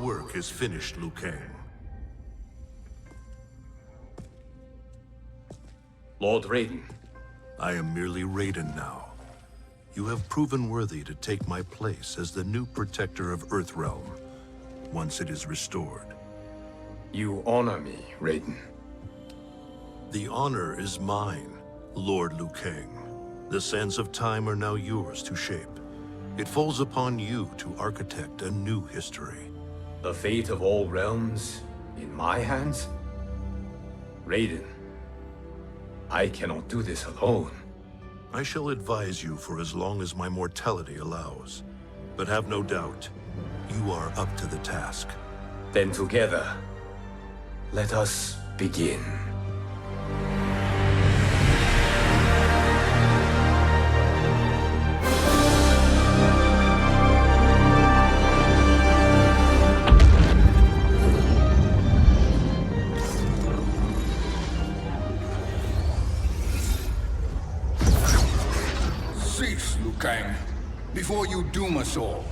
work is finished, Liu Kang. Lord Raiden. I am merely Raiden now. You have proven worthy to take my place as the new protector of Earthrealm, once it is restored. You honor me, Raiden. The honor is mine, Lord Liu Kang. The sands of time are now yours to shape. It falls upon you to architect a new history. The fate of all realms in my hands? Raiden, I cannot do this alone. I shall advise you for as long as my mortality allows. But have no doubt, you are up to the task. Then together, let us begin. Cease, Liu Kang, before you doom us all.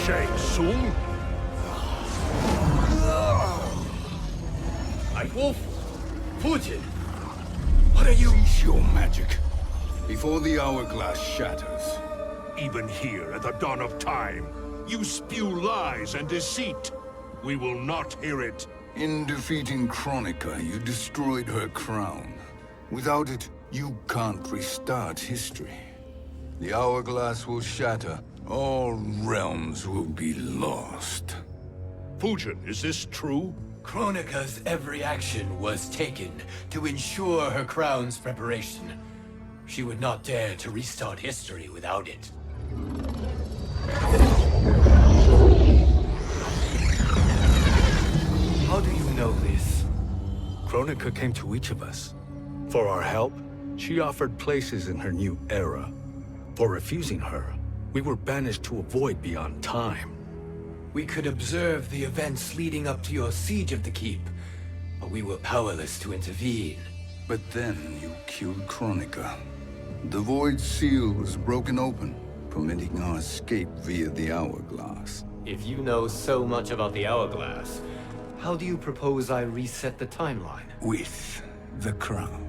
Shang Tsung? Wolf, Fujin, what are you? Cease your magic, before the hourglass shatters. Even here at the dawn of time, you spew lies and deceit. We will not hear it. In defeating Kronika, you destroyed her crown. Without it, you can't restart history. The hourglass will shatter. All realms will be lost. Fujin, is this true? Kronika's every action was taken to ensure her crown's preparation. She would not dare to restart history without it. How do you know this? Kronika came to each of us. For our help, she offered places in her new era. For refusing her, we were banished to a void beyond time. We could observe the events leading up to your siege of the keep, but we were powerless to intervene. But then you killed Kronika. The Void Seal was broken open, permitting our escape via the hourglass. If you know so much about the hourglass, how do you propose I reset the timeline? With the crown.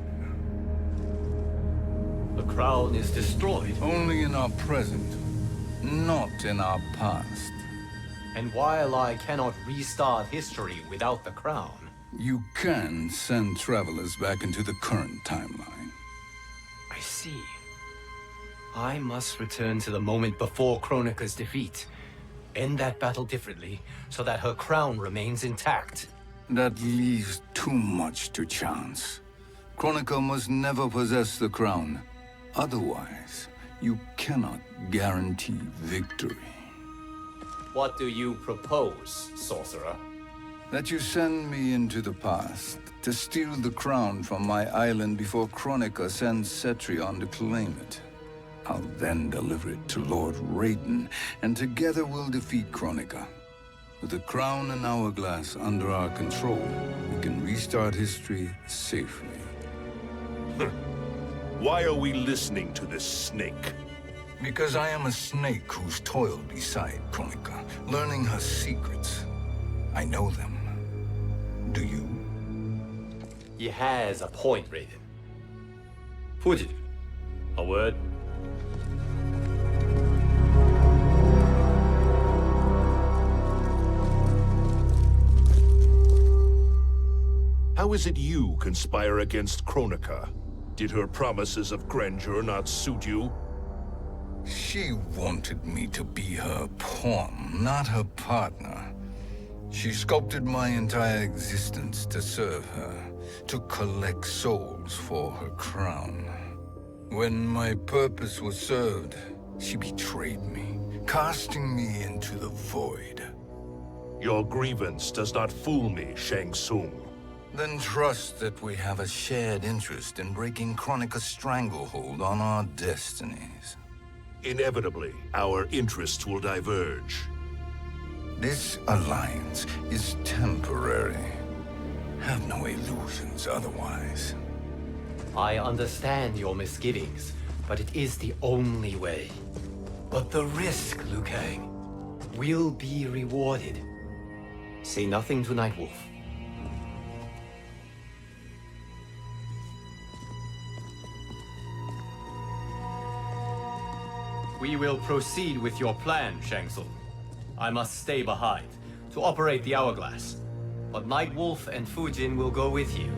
The crown is destroyed. Only in our present, not in our past. And while I cannot restart history without the crown... You can send travelers back into the current timeline. I see. I must return to the moment before Kronika's defeat. End that battle differently, so that her crown remains intact. That leaves too much to chance. Kronika must never possess the crown. Otherwise, you cannot guarantee victory. What do you propose, sorcerer? That you send me into the past to steal the crown from my island before Kronika sends Cetrion to claim it. I'll then deliver it to Lord Raiden, and together we'll defeat Kronika. With the crown and hourglass under our control, we can restart history safely. Why are we listening to this snake? Because I am a snake who's toiled beside Kronika, learning her secrets. I know them. Do you? He has a point, Raiden. Fujin, a word? How is it you conspire against Kronika? Did her promises of grandeur not suit you? She wanted me to be her pawn, not her partner. She sculpted my entire existence to serve her, to collect souls for her crown. When my purpose was served, she betrayed me, casting me into the void. Your grievance does not fool me, Shang Tsung. Then trust that we have a shared interest in breaking Kronika's stranglehold on our destinies. Inevitably, our interests will diverge. This alliance is temporary. Have no illusions otherwise. I understand your misgivings, but it is the only way. But the risk, Liu Kang, will be rewarded. Say nothing to Nightwolf. We will proceed with your plan, Shang Tsung. I must stay behind to operate the Hourglass. But Nightwolf and Fujin will go with you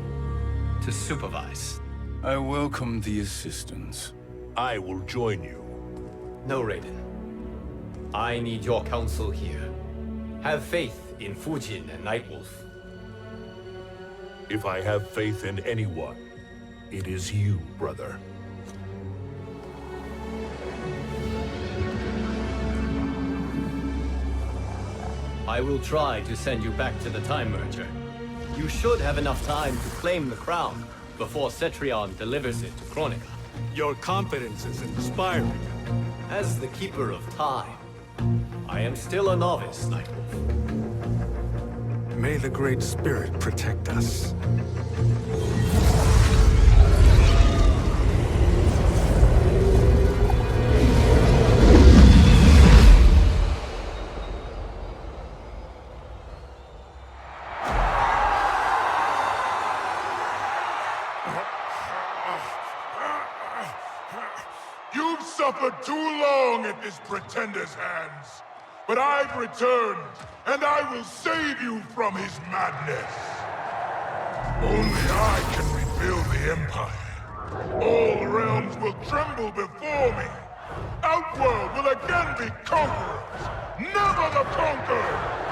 to supervise. I welcome the assistance. I will join you. No, Raiden. I need your counsel here. Have faith in Fujin and Nightwolf. If I have faith in anyone, it is you, brother. I will try to send you back to the Time Merger. You should have enough time to claim the crown before Cetrion delivers it to Kronika. Your confidence is inspiring. As the Keeper of Time, I am still a novice, Nightwolf. May the Great Spirit protect us. You've suffered too long at this pretender's hands. But I've returned, and I will save you from his madness. Only I can rebuild the Empire. All realms will tremble before me. Outworld will again be conquerors, never the conquered!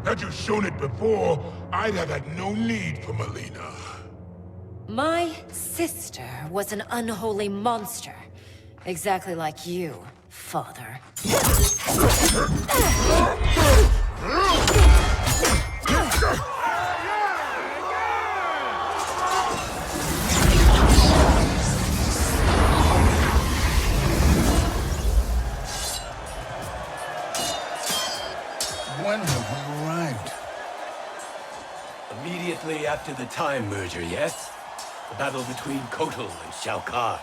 Had you shown it before, I'd have had no need for Melina. My sister was an unholy monster. Exactly like you, father. When have we arrived? Immediately after the Time Merger, yes? The battle between Kotal and Shao-Kahn.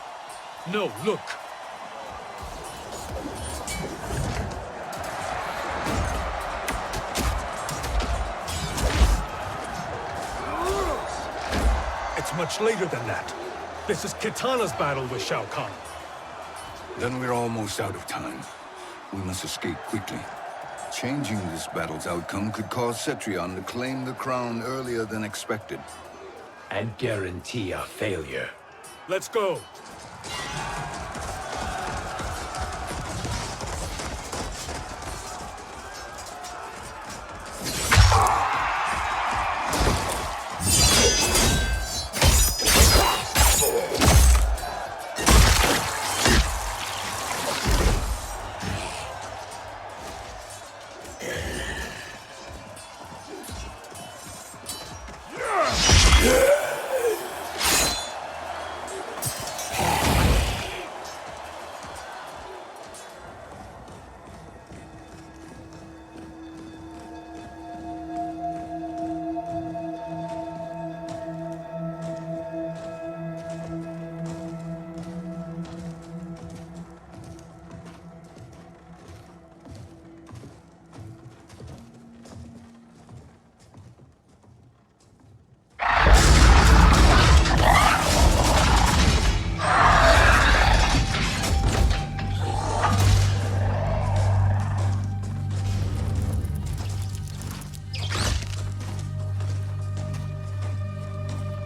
No, look! It's much later than that. This is Kitana's battle with Shao-Kahn. Then we're almost out of time. We must escape quickly. Changing this battle's outcome could cause Cetrion to claim the crown earlier than expected. And guarantee a failure. Let's go!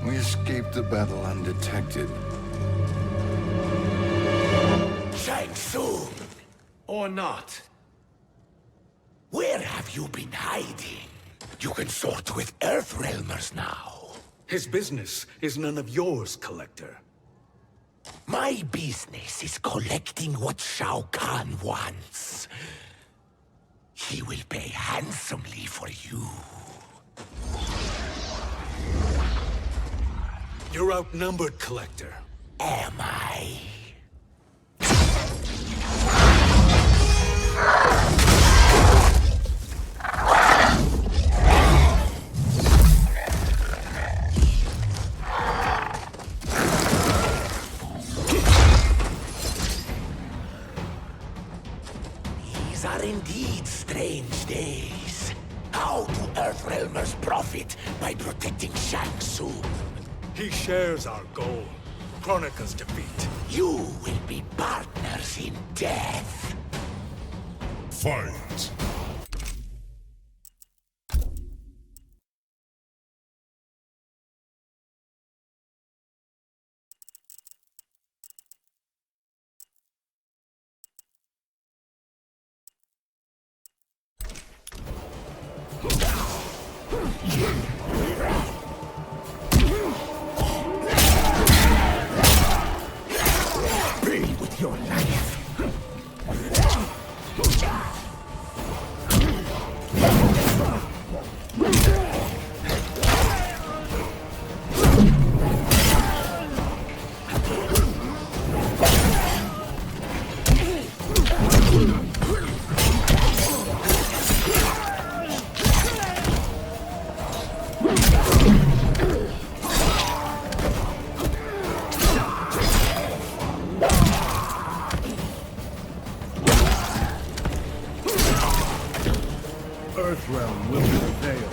We escaped the battle undetected. Shang Tsung! Or not. Where have you been hiding? You can sort with Earthrealmers now. His business is none of yours, Collector. My business is collecting what Shao-Kahn wants. He will pay handsomely for you. You're outnumbered, Collector. Am I? These are indeed strange days. How do Earthrealmers profit by protecting Shang Tsung? He shares our goal. Kronika's defeat. You will be partners in death. Fight! Play with your life. Earthrealm will prevail.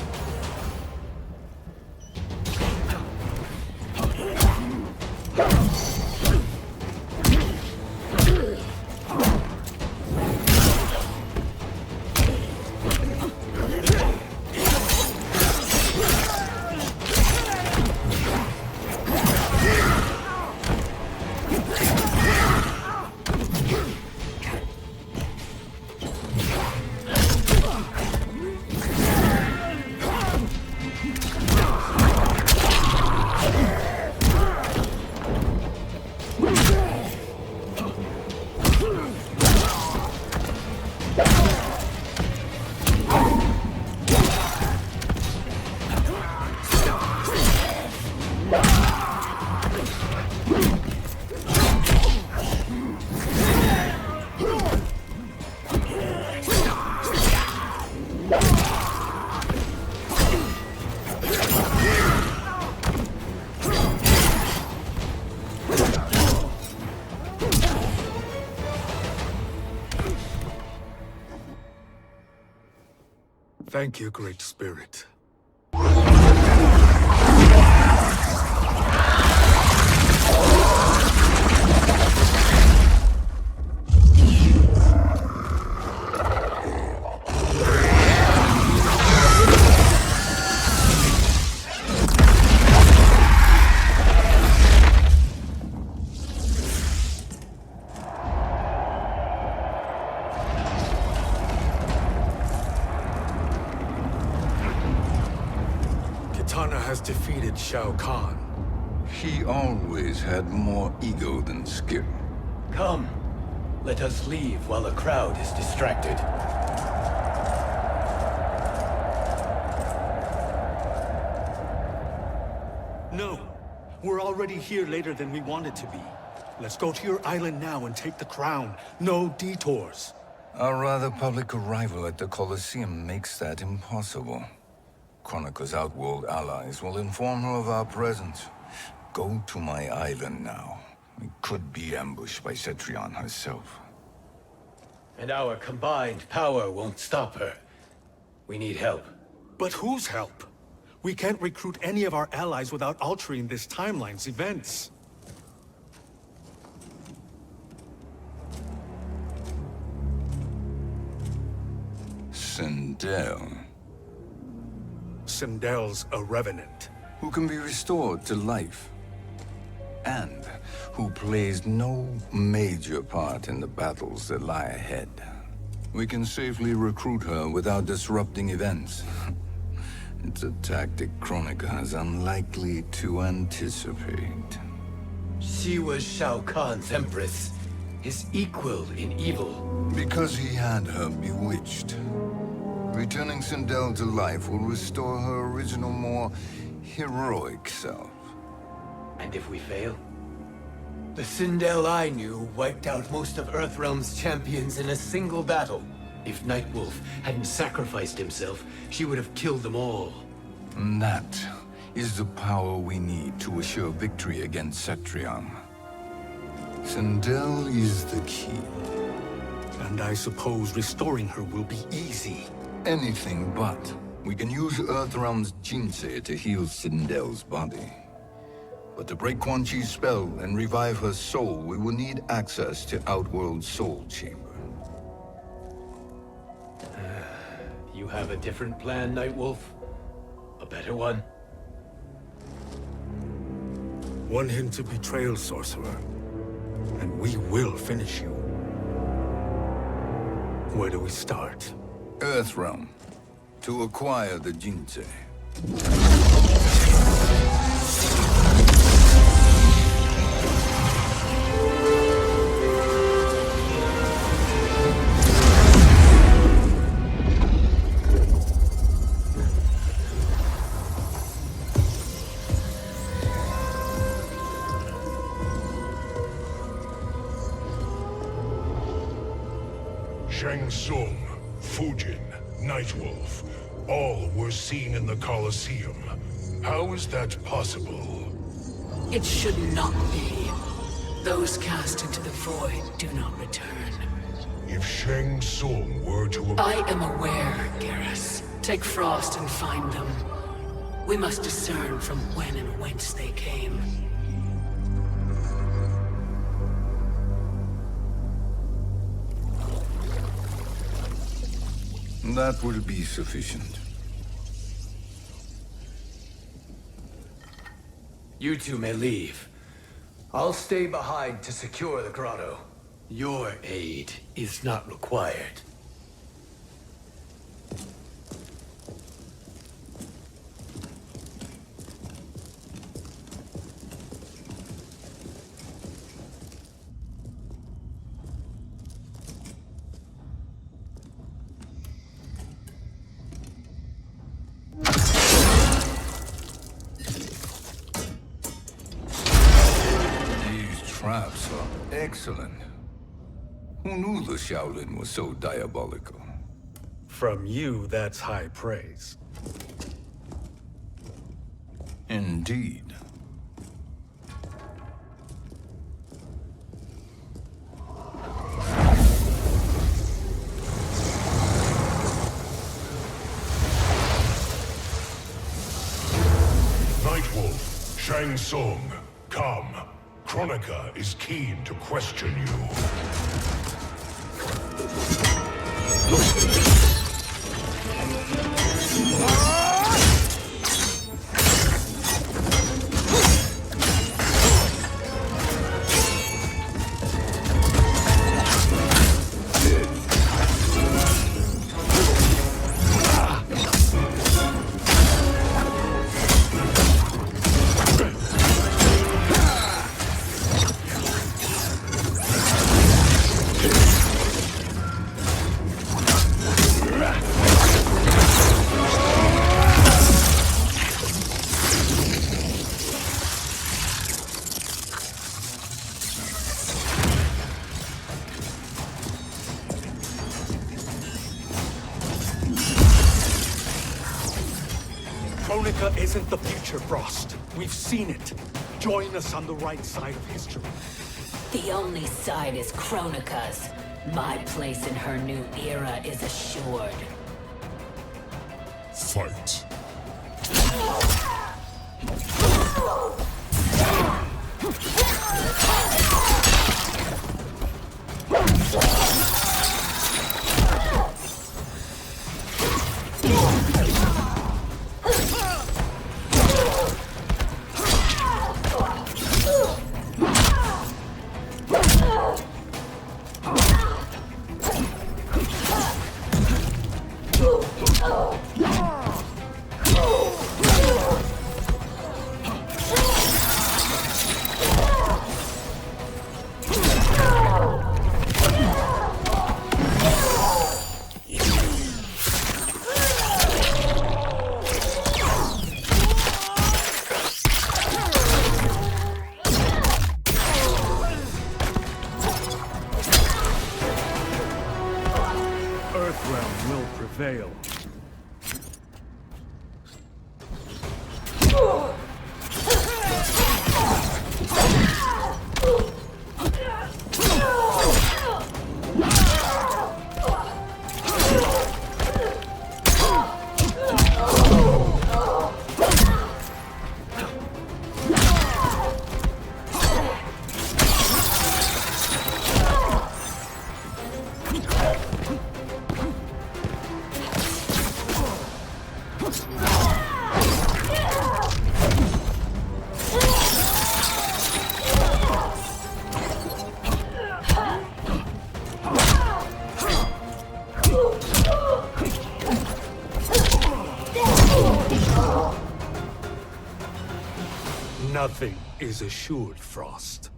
Thank you, Great Spirit. Kitana has defeated Shao-Kahn. He always had more ego than skill. Come, let us leave while the crowd is distracted. No, we're already here later than we wanted to be. Let's go to your island now and take the crown. No detours. Our rather public arrival at the Colosseum makes that impossible. Kronika's outworld allies will inform her of our presence. Go to my island now. We could be ambushed by Cetrion herself. And our combined power won't stop her. We need help. But whose help? We can't recruit any of our allies without altering this timeline's events. Sindel. Sindel's a revenant. who can be restored to life, and who plays no major part in the battles that lie ahead. We can safely recruit her without disrupting events. It's a tactic Kronika is unlikely to anticipate. She was Shao-Kahn's empress, his equal in evil. Because he had her bewitched. Returning Sindel to life will restore her original, more heroic self. And if we fail? The Sindel I knew wiped out most of Earthrealm's champions in a single battle. If Nightwolf hadn't sacrificed himself, she would have killed them all. And that is the power we need to assure victory against Cetrion. Sindel is the key. And I suppose restoring her will be easy. Anything but. We can use Earthrealm's Jinsei to heal Sindel's body. But to break Quan Chi's spell and revive her soul, we will need access to Outworld's Soul Chamber. You have a different plan, Nightwolf? A better one? One hint of betrayal, sorcerer, and we will finish you. Where do we start? Earthrealm. To acquire the Jinsei. Shang Tsung, Fujin, Nightwolf, all were seen in the Colosseum. How is that possible? It should not be. Those cast into the void do not return. If Shang Tsung were to... I am aware, Garrus. Take Frost and find them. We must discern from when and whence they came. That will be sufficient. You two may leave. I'll stay behind to secure the grotto. Your aid is not required. Traps are excellent. Who knew the Shaolin was so diabolical? From you, that's high praise. Indeed. Nightwolf, Shang Tsung, come. Kronika is keen to question you. Kronika isn't the future, Frost. We've seen it. Join us on the right side of history. The only side is Kronika's. My place in her new era is assured. Fight. veil. Nothing is assured, Frost.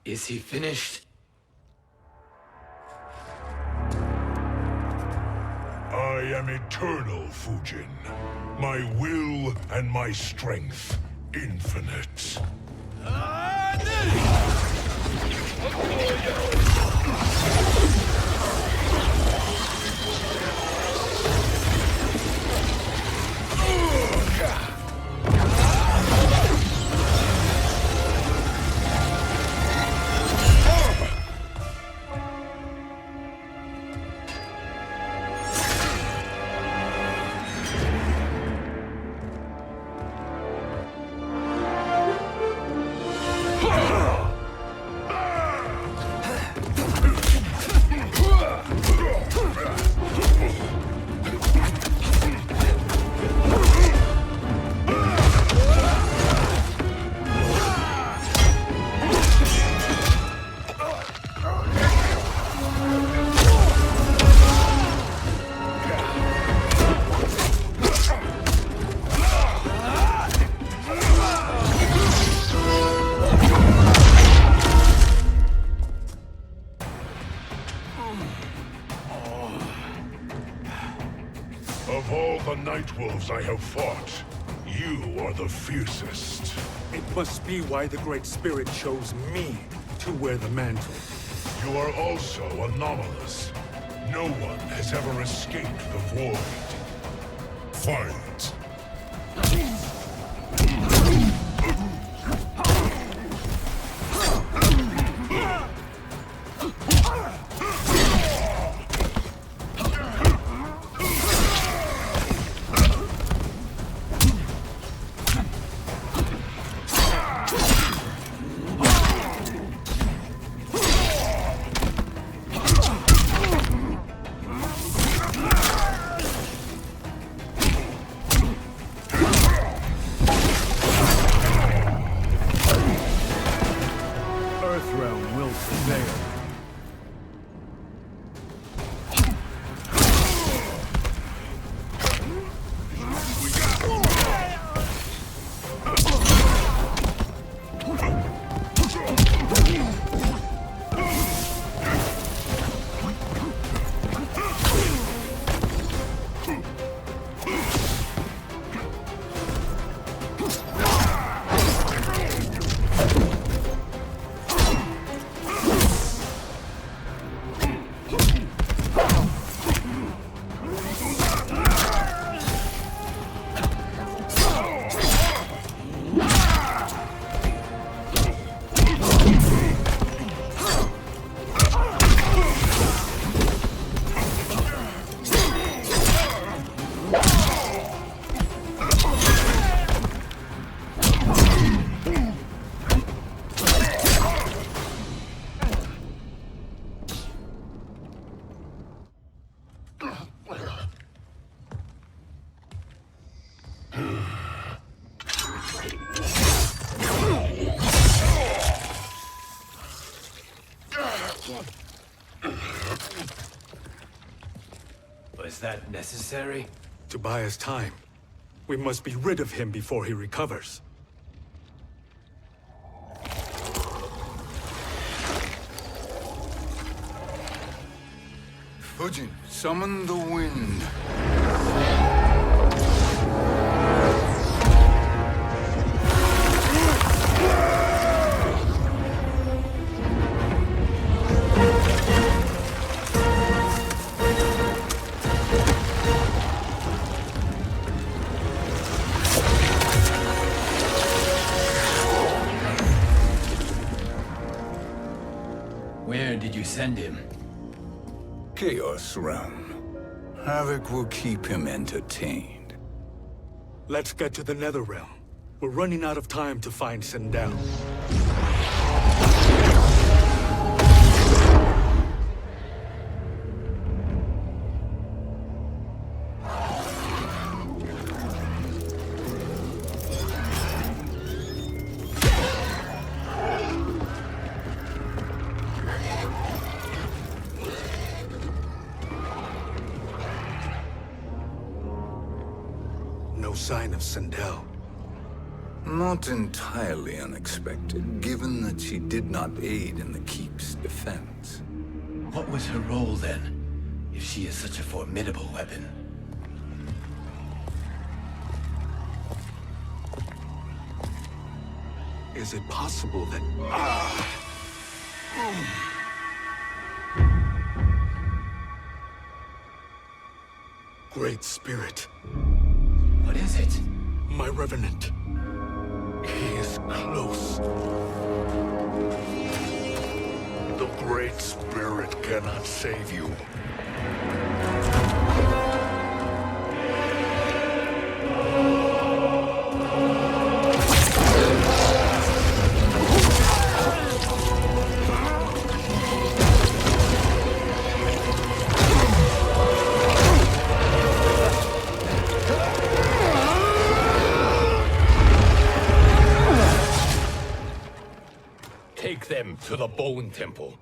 Is he finished? I am eternal, Fujin. My will and my strength infinite. Of all the Nightwolves I have fought, you are the fiercest. It must be why the Great Spirit chose me to wear the mantle. You are also anomalous. No one has ever escaped the void. Fight! Earthrealm will prevail. Was that necessary? To buy us time. We must be rid of him before he recovers. Fujin, summon the wind. Where did you send him? Chaos Realm. Havoc will keep him entertained. Let's get to the Netherrealm. We're running out of time to find Sindel. No sign of Sindel. Not entirely unexpected, given that she did not aid in the Keep's defense. What was her role then, if she is such a formidable weapon? Is it possible that... Great Spirit. What is it? My Revenant. He is close. The Great Spirit cannot save you. Take them to the Bone Temple.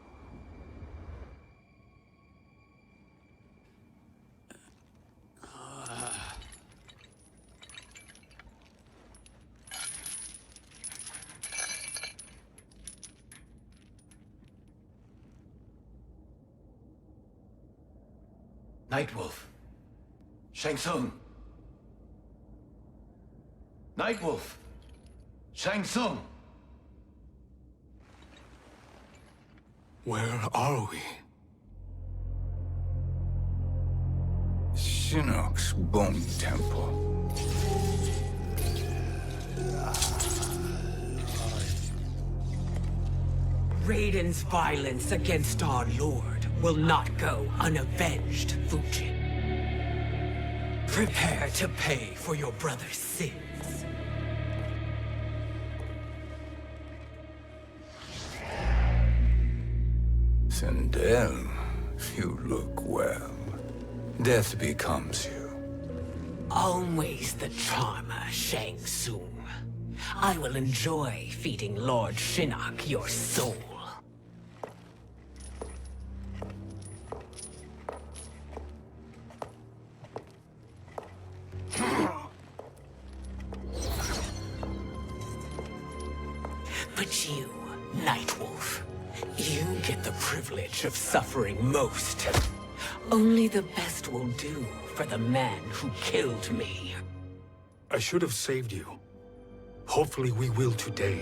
Nightwolf. Shang Tsung. Nightwolf. Shang Tsung. Where are we? Shinnok's Bone Temple. Raiden's violence against our Lord will not go unavenged, Fujin. Prepare to pay for your brother's sins. Sindel, you look well. Death becomes you. Always the charmer, Shang Tsung. I will enjoy feeding Lord Shinnok your soul. But you, Nightwolf, you get the privilege of suffering most. Only the best will do for the man who killed me. I should have saved you. Hopefully we will today.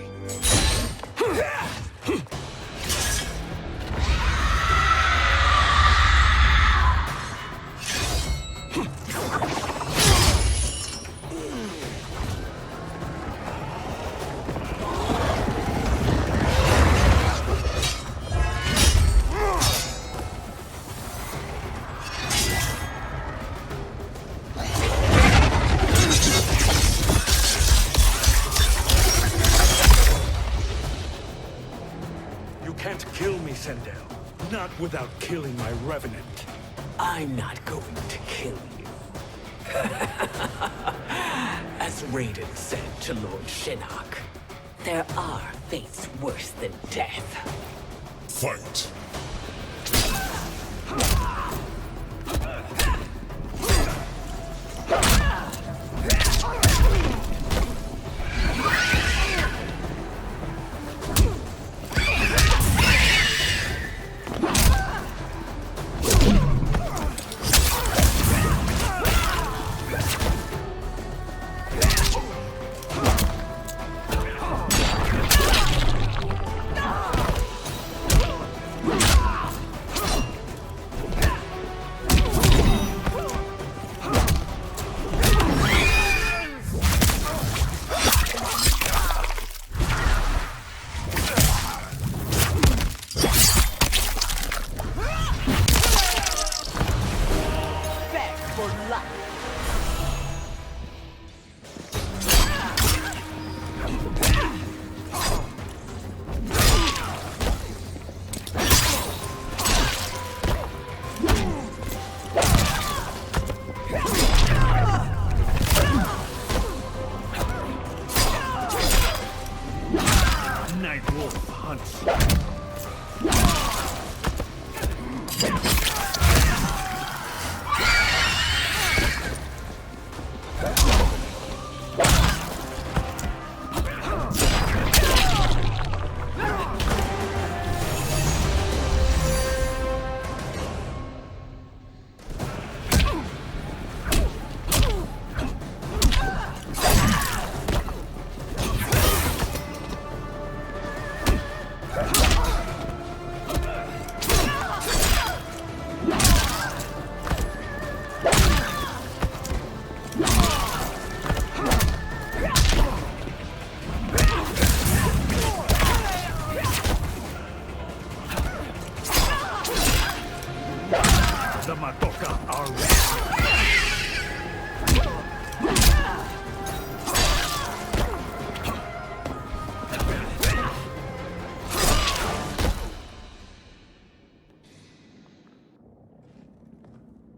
Kill me, Sindel. Not without killing my Revenant. I'm not going to kill you. As Raiden said to Lord Shinnok, there are fates worse than death. Fight!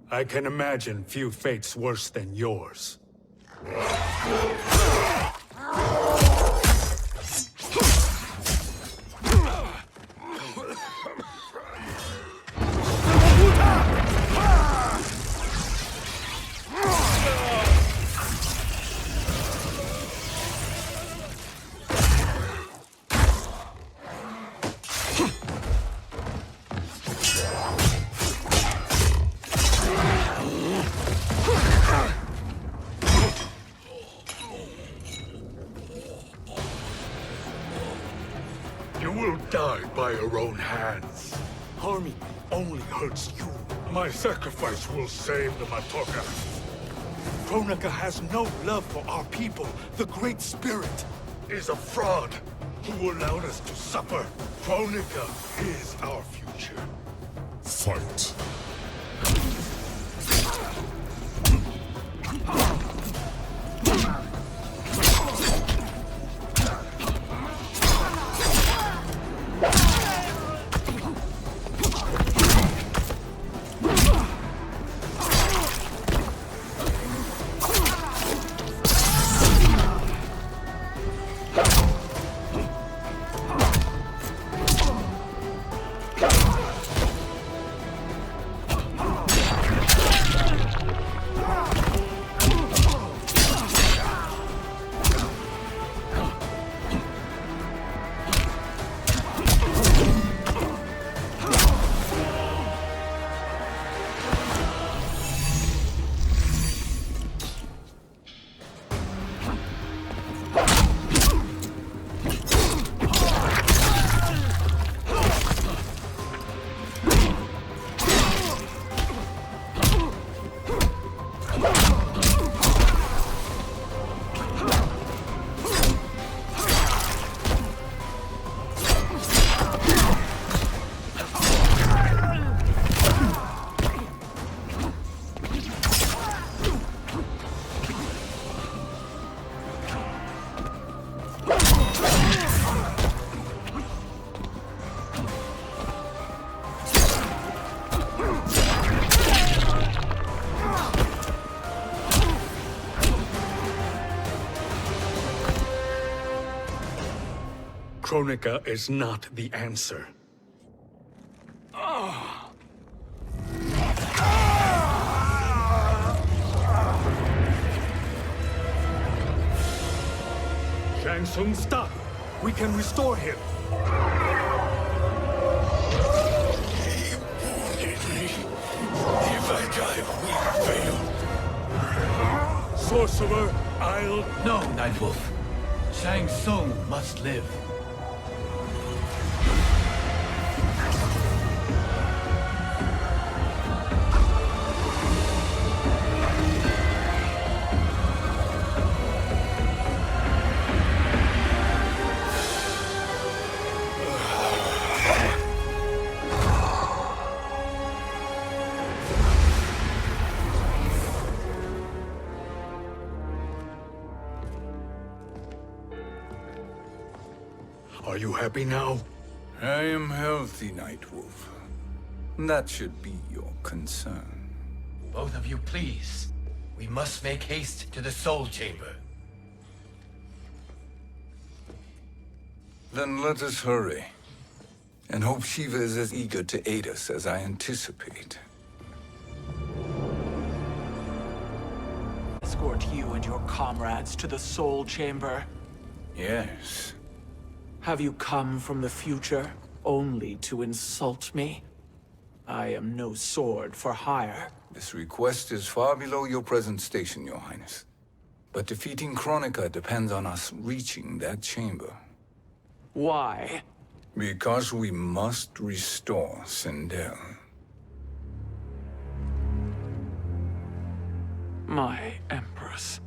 I can imagine few fates worse than yours. You will die by your own hands. Harming me only hurts you. My sacrifice will save the Matoka. Kronika has no love for our people. The Great Spirit is a fraud who allowed us to suffer. Kronika is our future. Fight. Kronika is not the answer. Shang Tsung, stop! We can restore him! If I die, we fail. Sorcerer, I'll... No, Nightwolf. Shang Tsung must live. Are you happy now? I am healthy, Nightwolf. That should be your concern. Both of you, please. We must make haste to the Soul Chamber. Then let us hurry. And hope Shiva is as eager to aid us as I anticipate. Escort you and your comrades to the Soul Chamber. Yes. Have you come from the future only to insult me? I am no sword for hire. This request is far below your present station, Your Highness. But defeating Kronika depends on us reaching that chamber. Why? Because we must restore Sindel. My Empress.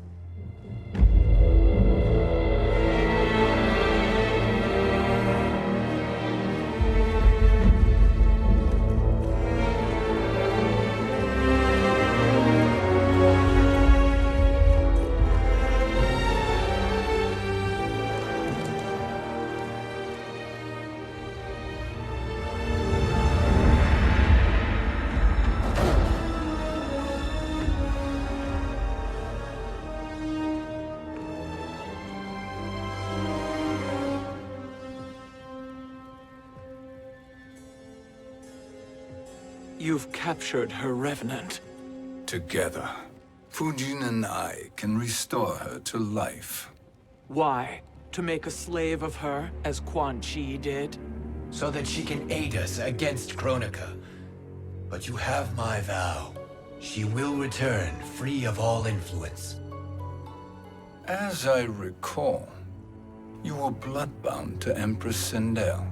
You've captured her revenant. Together, Fujin and I can restore her to life. Why? To make a slave of her, as Quan Chi did? So that she can aid us against Kronika. But you have my vow. She will return free of all influence. As I recall, you were bloodbound to Empress Sindel.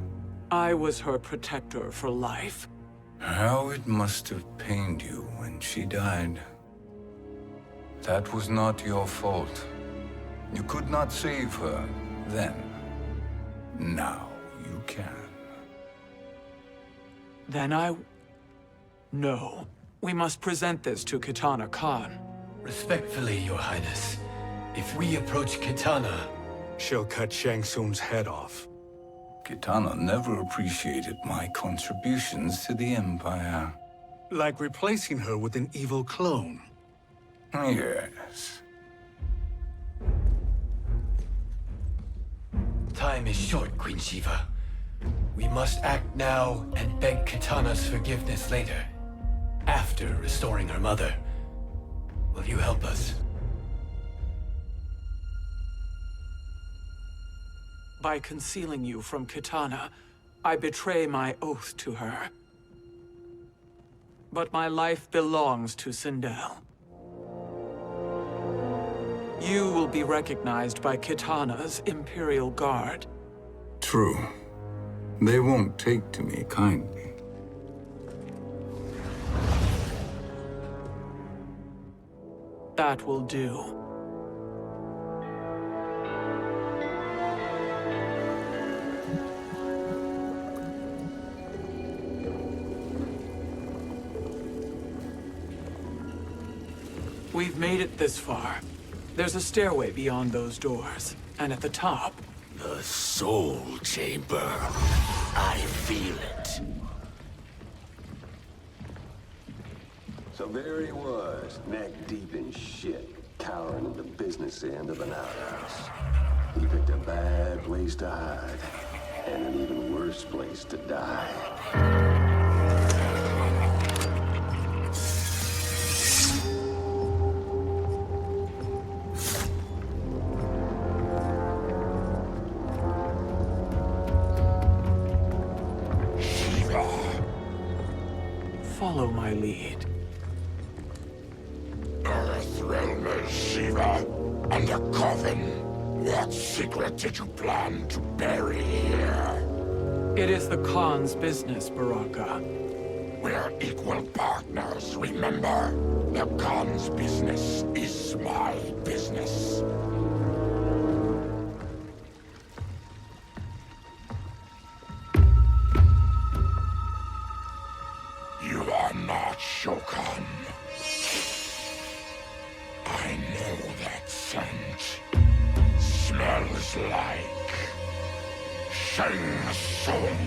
I was her protector for life. How it must have pained you when she died. That was not your fault. You could not save her then. Now you can. Then No. We must present this to Kotal-Kahn. Respectfully, Your Highness, if we approach Kitana, She'll cut Shang Tsung's head off. Kitana never appreciated my contributions to the Empire. Like replacing her with an evil clone. Yes. time is short, Queen Shiva. We must act now and beg Kitana's forgiveness later, after restoring her mother. Will you help us? By concealing you from Kitana, I betray my oath to her. But my life belongs to Sindel. You will be recognized by Kitana's Imperial Guard. True. They won't take to me kindly. That will do. We've made it this far. There's a stairway beyond those doors, and at the top... The Soul Chamber. I feel it. So there he was, neck deep in shit, cowering in the business end of an outhouse. He picked a bad place to hide, and an even worse place to die. Follow my lead. Earthrealmer Shiva, and a coven. What secret did you plan to bury here? It is the Khan's business, Baraka. We're equal partners, remember? The Khan's business is my business. You are not Shao-Kahn. I know that scent. Smells like Shang Tsung.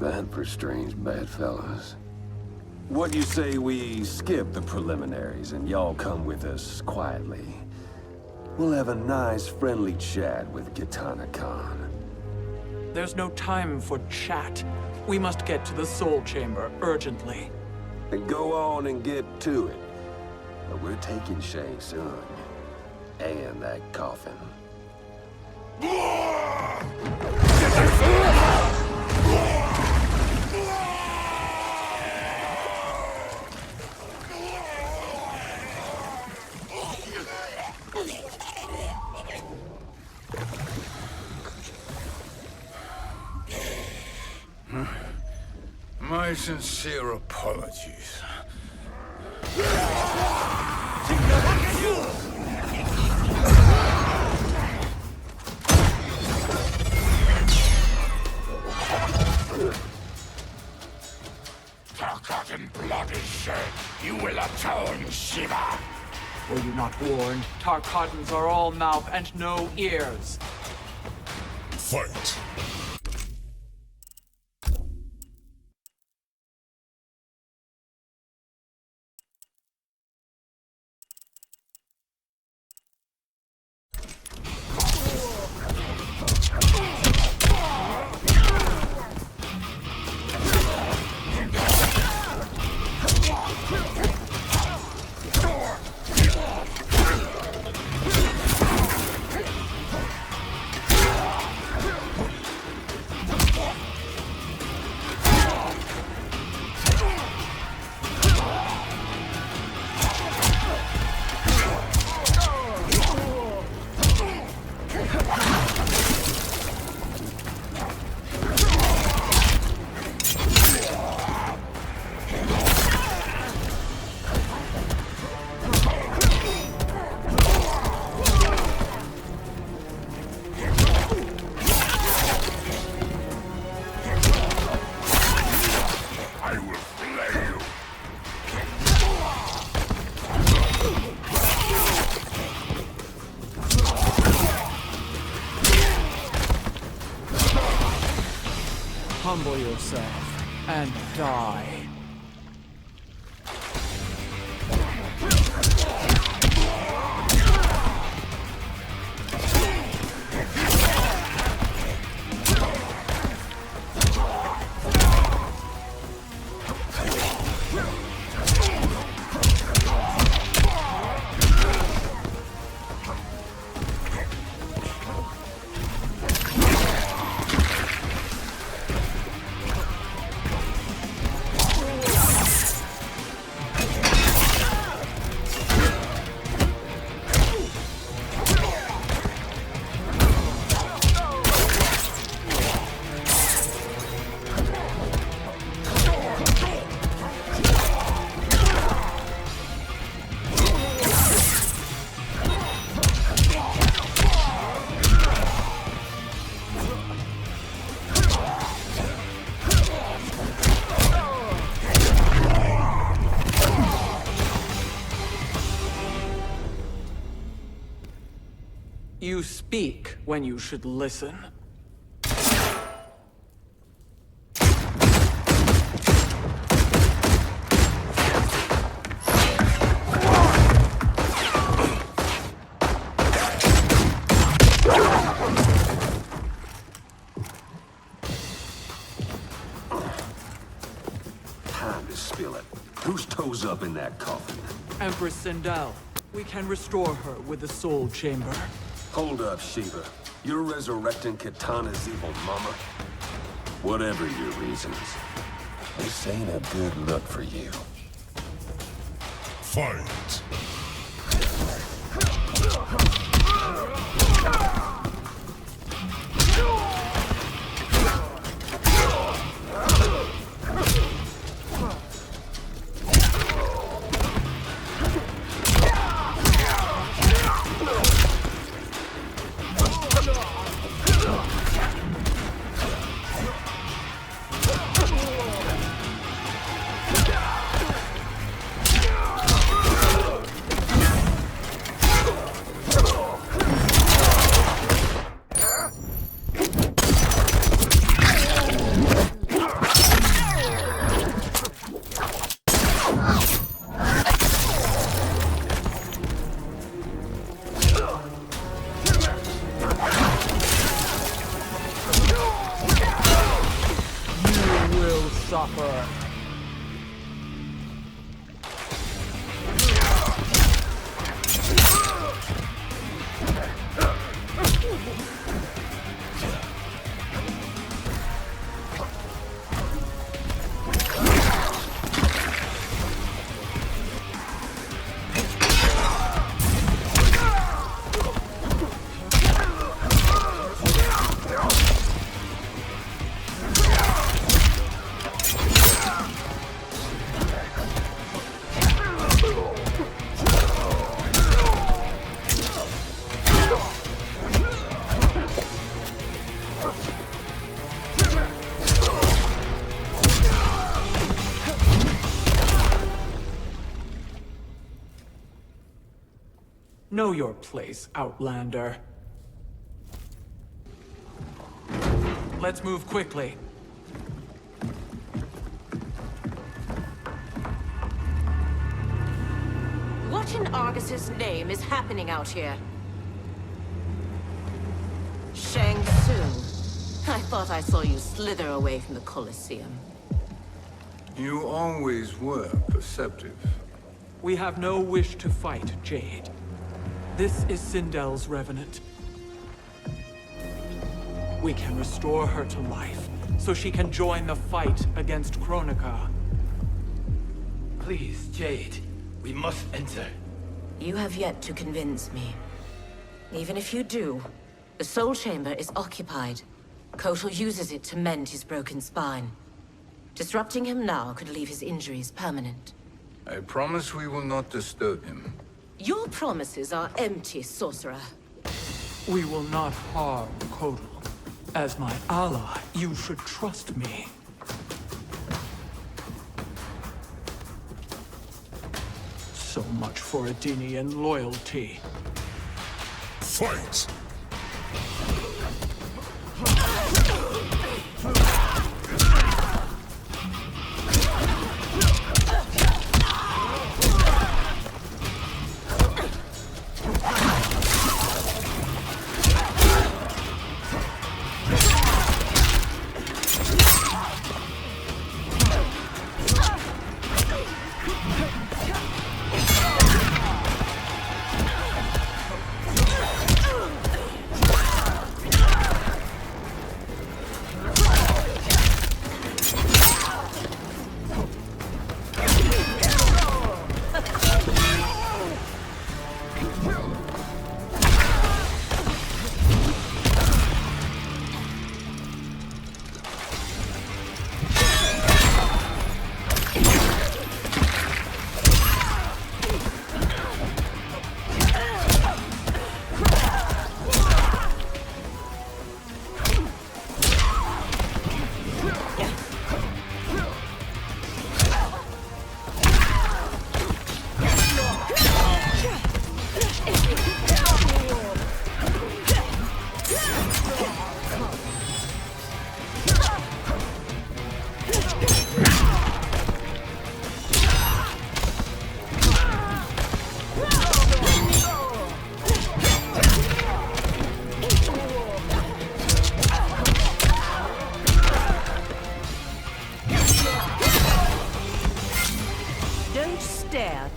that for strange bedfellows? What do you say we skip the preliminaries and y'all come with us quietly? We'll have a nice, friendly chat with Kotal-Kahn. There's no time for chat. We must get to the Soul Chamber urgently. Then go on and get to it. But we're taking Shang soon. And that coffin. My sincere apologies. Forgotten blood is shed. You will atone, Shiva. Were you not warned? Tarkatans are all mouth and no ears. Fight! Humble yourself and die. You speak when you should listen. Time to spill it. Whose toes up in that coffin? Empress Sindel. We can restore her with the Soul Chamber. Hold up, Shiva. You're resurrecting Kitana's evil mama? Whatever your reasons, this ain't a good look for you. Fight! suffer. Know your place, Outlander. Let's move quickly. What in Argus's name is happening out here? Shang Tsung. I thought I saw you slither away from the Colosseum. You always were perceptive. We have no wish to fight, Jade. This is Sindel's Revenant. We can restore her to life, so she can join the fight against Kronika. Please, Jade. We must enter. You have yet to convince me. Even if you do, the Soul Chamber is occupied. Kotal uses it to mend his broken spine. Disrupting him now could leave his injuries permanent. I promise we will not disturb him. Your promises are empty, sorcerer. We will not harm Kotal. As my ally, you should trust me. So much for Adenian loyalty. Fight!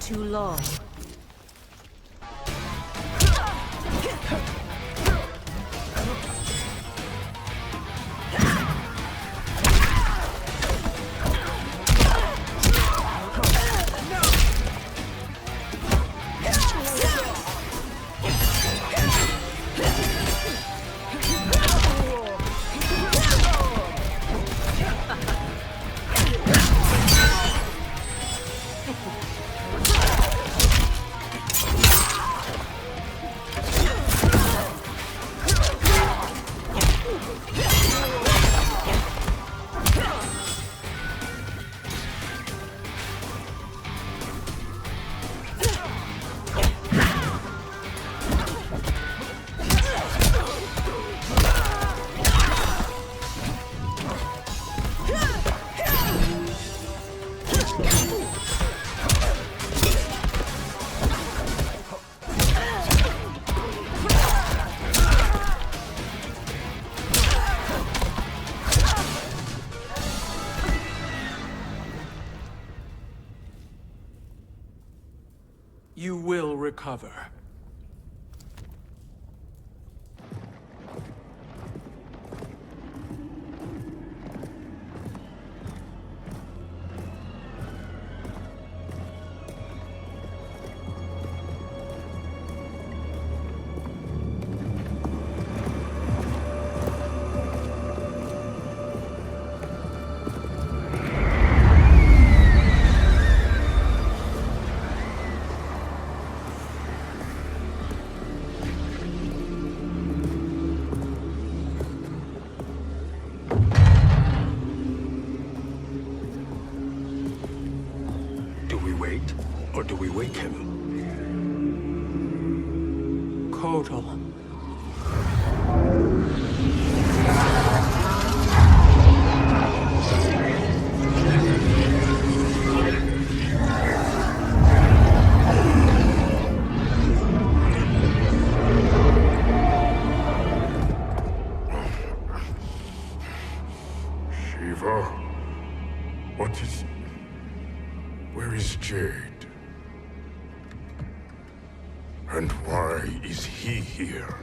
Too long. You will recover. Do we wait, or do we wake him? Kotal. Shiva? What is... Where is Jade? And why is he here?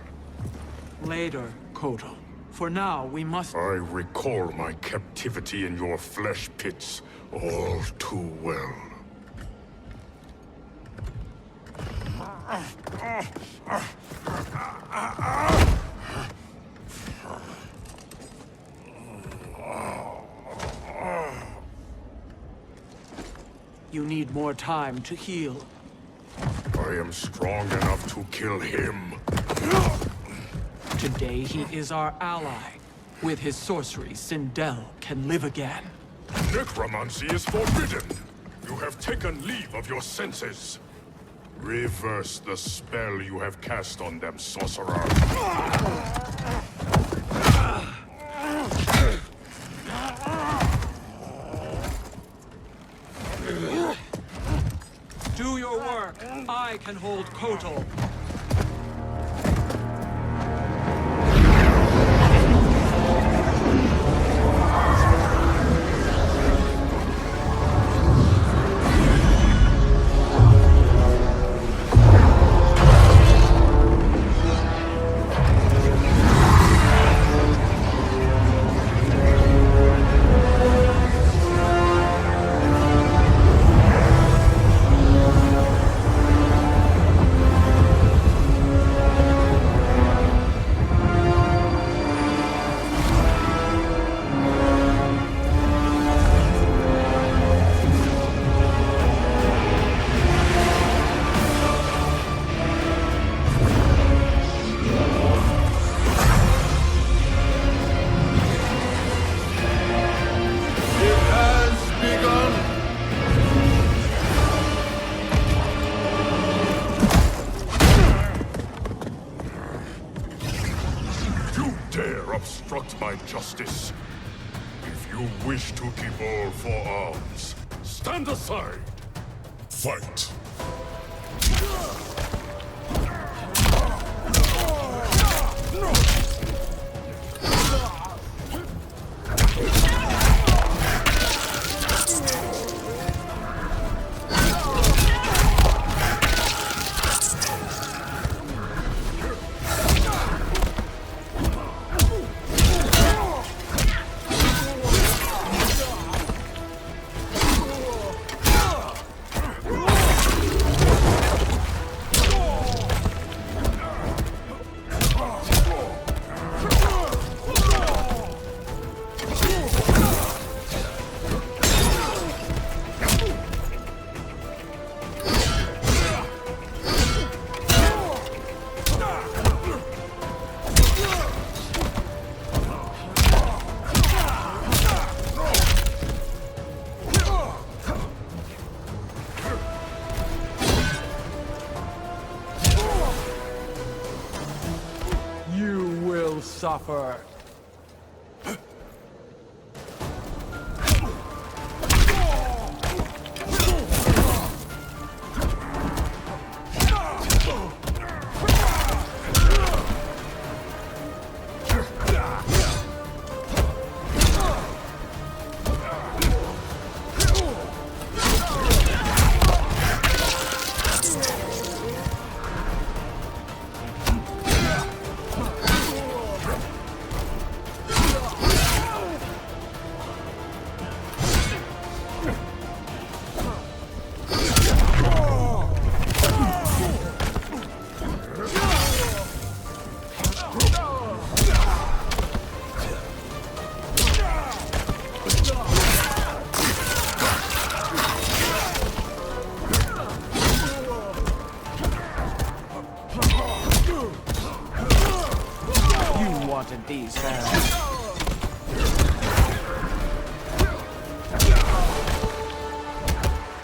Later, Kotal. For now, we must... I recall my captivity in your flesh pits all too well. You need more time to heal. I am strong enough to kill him. Today, he is our ally. With his sorcery, Sindel can live again. Necromancy is forbidden. You have taken leave of your senses. Reverse the spell you have cast on them, sorcerer. Do your work. I can hold Kotal. Obstruct my justice. If you wish to keep all four arms, stand aside. Fight. Suffer.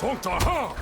Kotal-Kahn!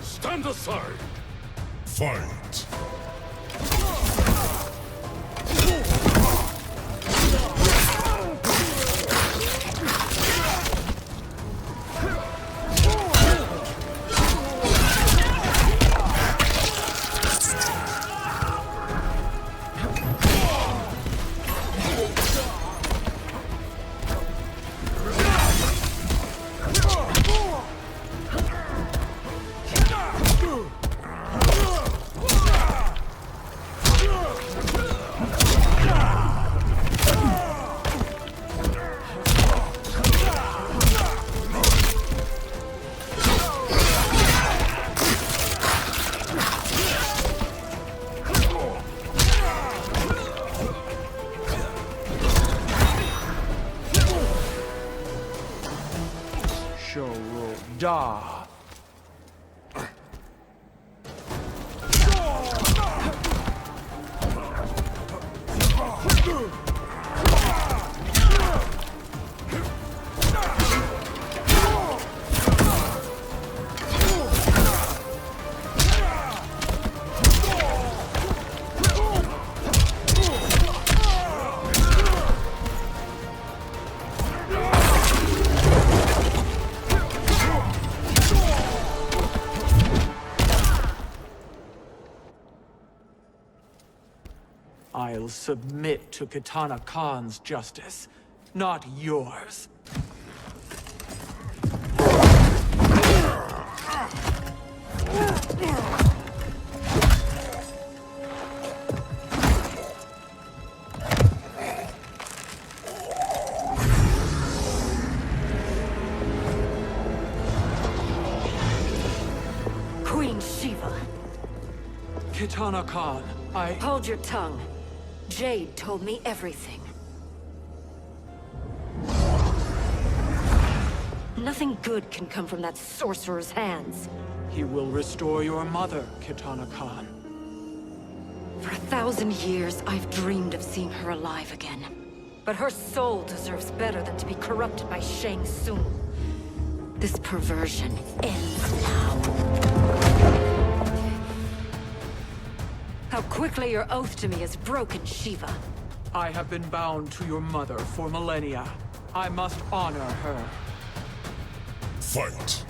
Stand aside! Fight! Da. I'll submit to Kotal-Kahn's justice, not yours. Queen Shiva. Kotal-Kahn, I... Hold your tongue. Jade told me everything. Nothing good can come from that sorcerer's hands. He will restore your mother, Kotal-Kahn. For 1,000 years, I've dreamed of seeing her alive again. But her soul deserves better than to be corrupted by Shang Tsung. This perversion ends now. How quickly your oath to me is broken, Shiva. I have been bound to your mother for millennia. I must honor her. Fight!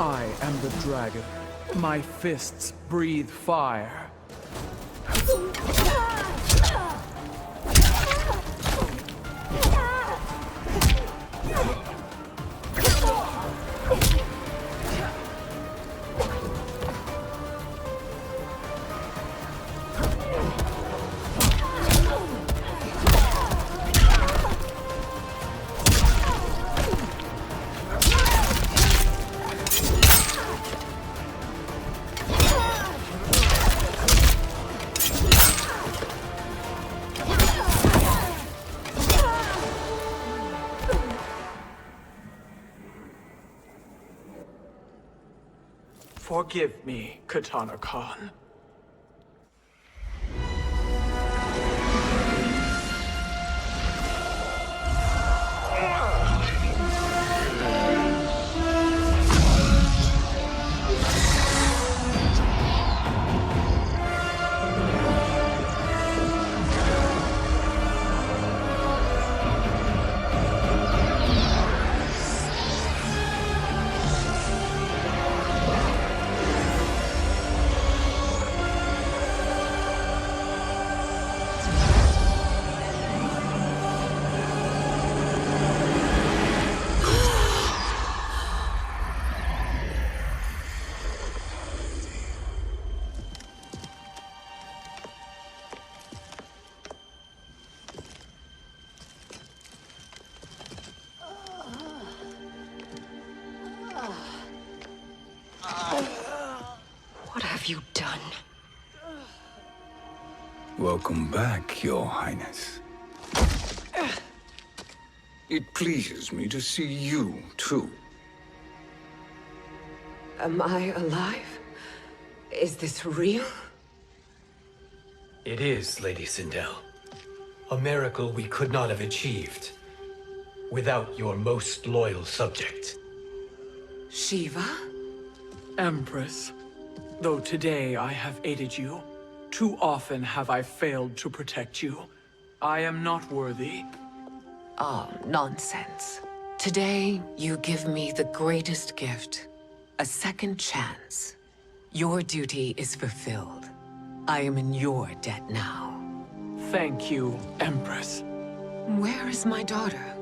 I am the dragon. My fists breathe fire. Forgive me, Kotal-Kahn. What have you done? Welcome back, Your Highness. It pleases me to see you, too. Am I alive? Is this real? It is, Lady Sindel. A miracle we could not have achieved without your most loyal subject. Shiva? Empress, though today I have aided you, too often have I failed to protect you. I am not worthy. Oh, nonsense. Today, you give me the greatest gift. A second chance. Your duty is fulfilled. I am in your debt now. Thank you, Empress. Where is my daughter?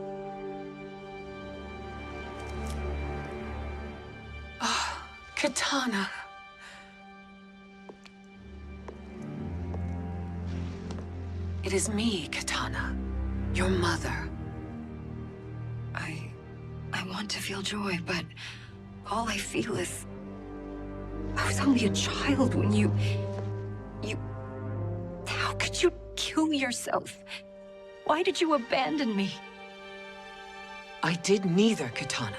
Ah, Katana. It is me, Katana. Your mother. I want to feel joy, but all I feel is... I was only a child when you... How could you kill yourself? Why did you abandon me? I did neither, Katana.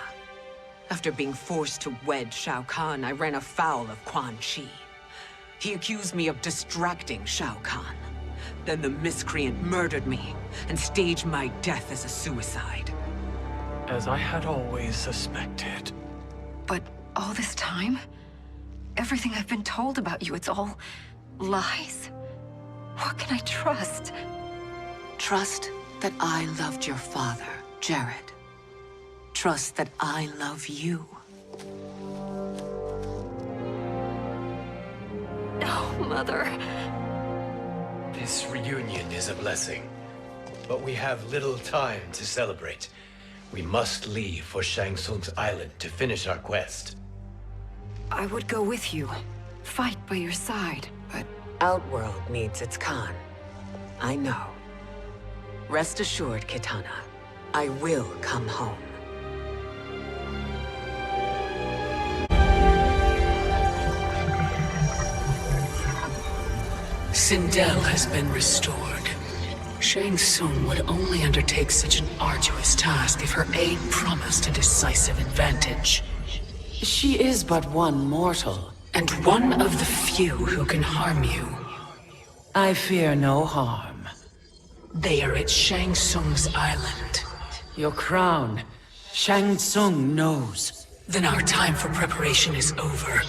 After being forced to wed Shao-Kahn, I ran afoul of Quan Chi. He accused me of distracting Shao-Kahn. Then the miscreant murdered me and staged my death as a suicide. As I had always suspected. But all this time? Everything I've been told about you, it's all lies? What can I trust? Trust that I loved your father, Jared. Trust that I love you. Oh, Mother. This reunion is a blessing, but we have little time to celebrate. We must leave for Shang Tsung's island to finish our quest. I would go with you, fight by your side, but... Outworld needs its Khan. I know. Rest assured, Kitana. I will come home. Sindel has been restored. Shang Tsung would only undertake such an arduous task if her aid promised a decisive advantage. She is but one mortal, and one of the few who can harm you. I fear no harm. They are at Shang Tsung's island. Your crown, Shang Tsung knows. Then our time for preparation is over.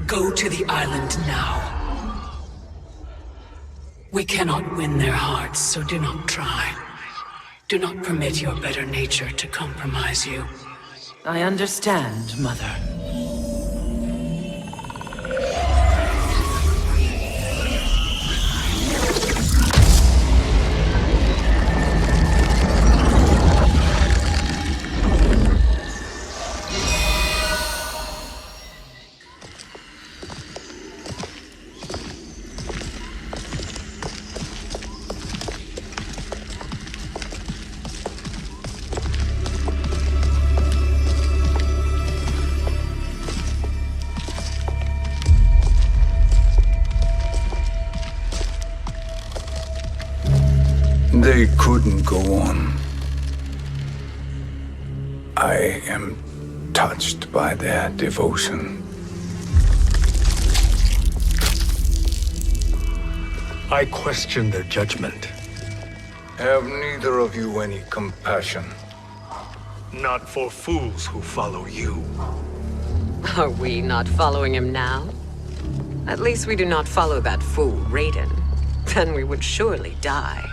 Go to the island now. We cannot win their hearts, so do not try. Do not permit your better nature to compromise you. I understand, Mother. They couldn't go on. I am touched by their devotion. I question their judgment. Have neither of you any compassion? Not for fools who follow you. Are we not following him now? At least we do not follow that fool, Raiden. Then we would surely die.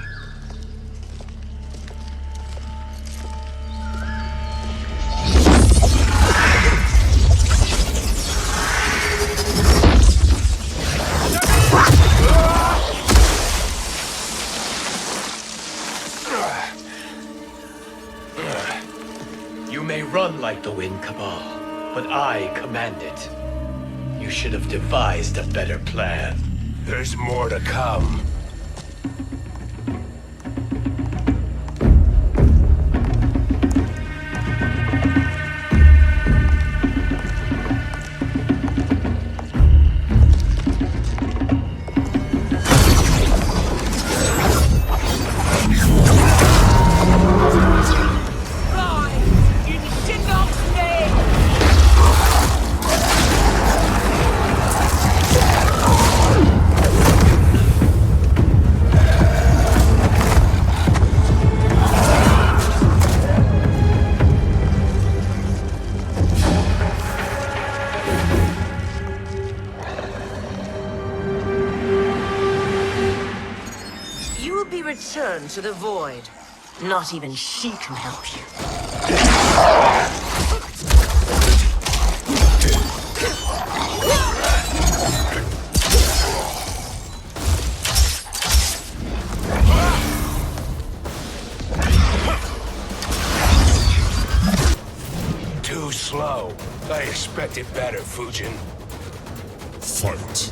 You may run like the wind, Cabal, but I command it. You should have devised a better plan. There's more to come. Return to the void. Not even she can help you. Too slow. I expected better, Fujin. Fight.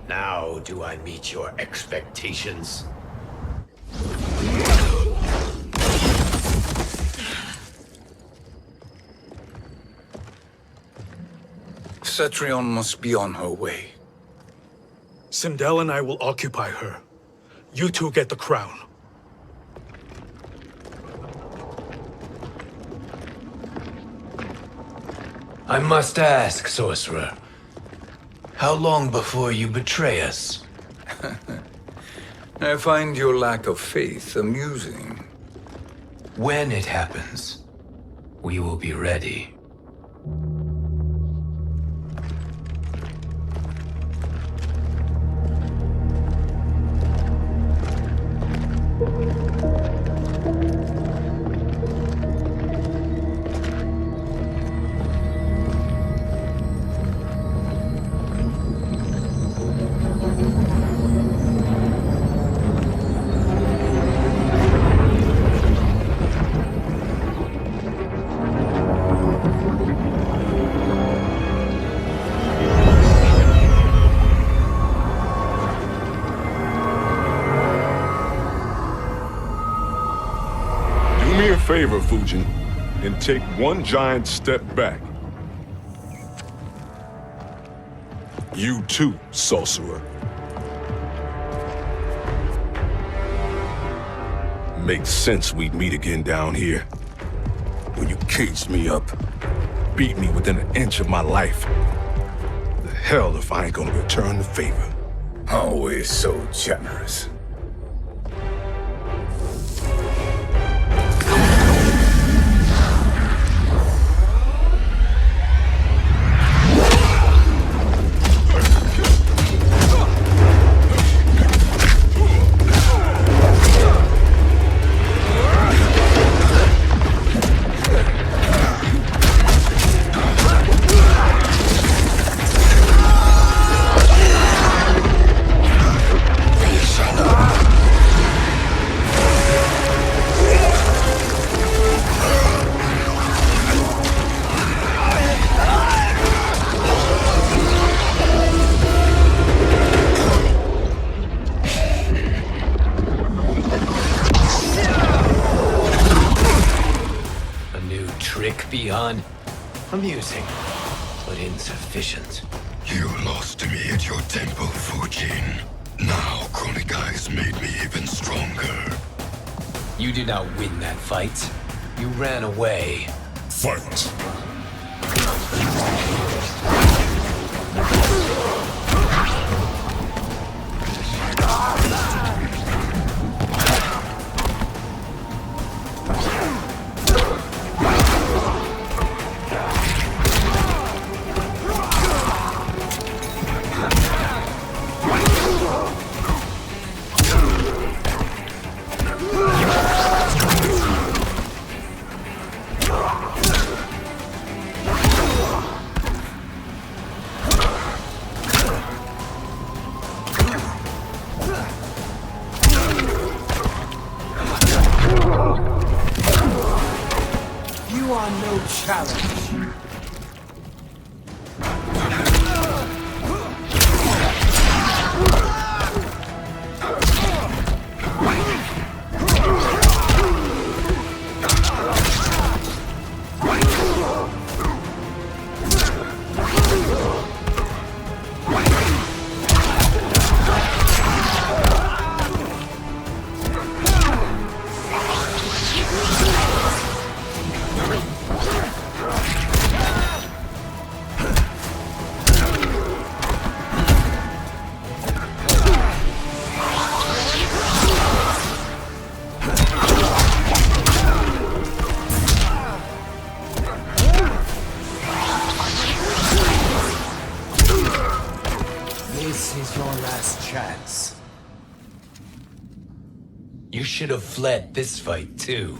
Now do I meet your expectations? Cetrion must be on her way. Sindel and I will occupy her. You two get the crown. I must ask, sorcerer. How long before you betray us? I find your lack of faith amusing. When it happens, we will be ready. favor, Fujin, and take one giant step back. You too, sorcerer. Makes sense we'd meet again down here. When you caged me up, beat me within an inch of my life. The hell if I ain't gonna return the favor. Always so generous. Amusing, but insufficient. You lost me at your temple, Fujin. Now Kronika has made me even stronger. You did not win that fight. You ran away. Fight! You are no challenge. This is your last chance. You should have fled this fight, too.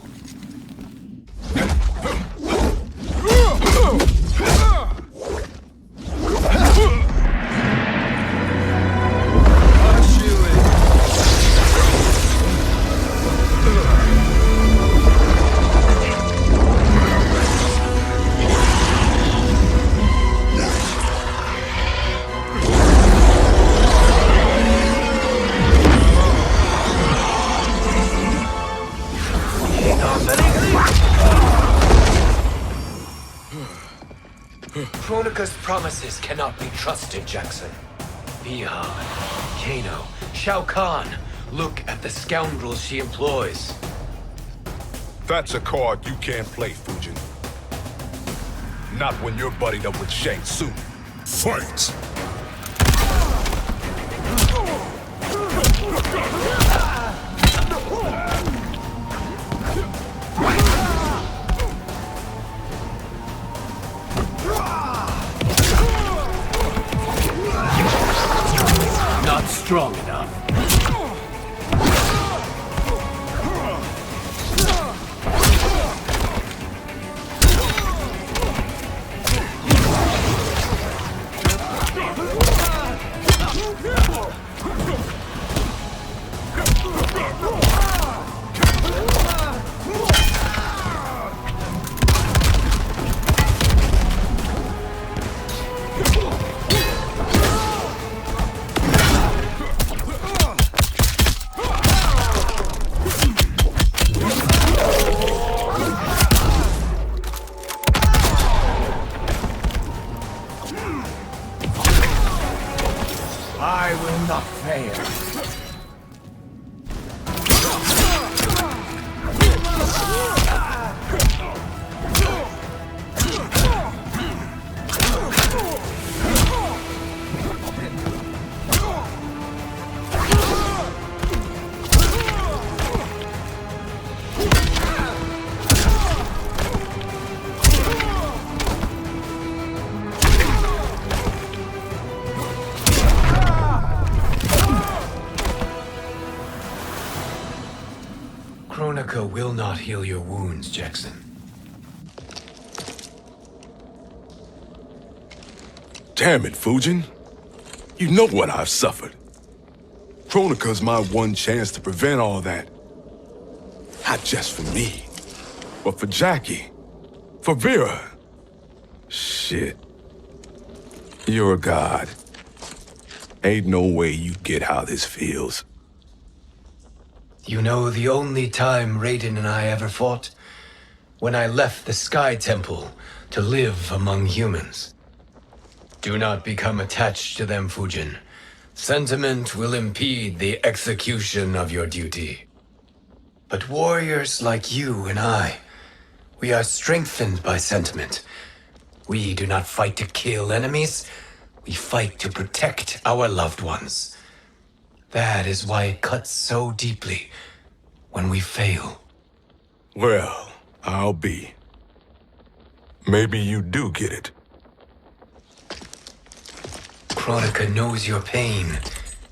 Kronika's promises cannot be trusted, Jackson. Bihan, Kano, Shao-Kahn. Look at the scoundrels she employs. That's a card you can't play, Fujin. Not when you're buddied up with Shang Tsung. Fight! Not strong enough. Kronika will not heal your wounds, Jackson. Damn it, Fujin. You know what I've suffered. Kronika's my one chance to prevent all that. Not just for me, but for Jackie, for Vera. Shit. You're a god. Ain't no way you get how this feels. You know, the only time Raiden and I ever fought? When I left the Sky Temple to live among humans. Do not become attached to them, Fujin. Sentiment will impede the execution of your duty. But warriors like you and I, we are strengthened by sentiment. We do not fight to kill enemies. We fight to protect our loved ones. That is why it cuts so deeply when we fail. Well, I'll be. Maybe you do get it. Kronika knows your pain.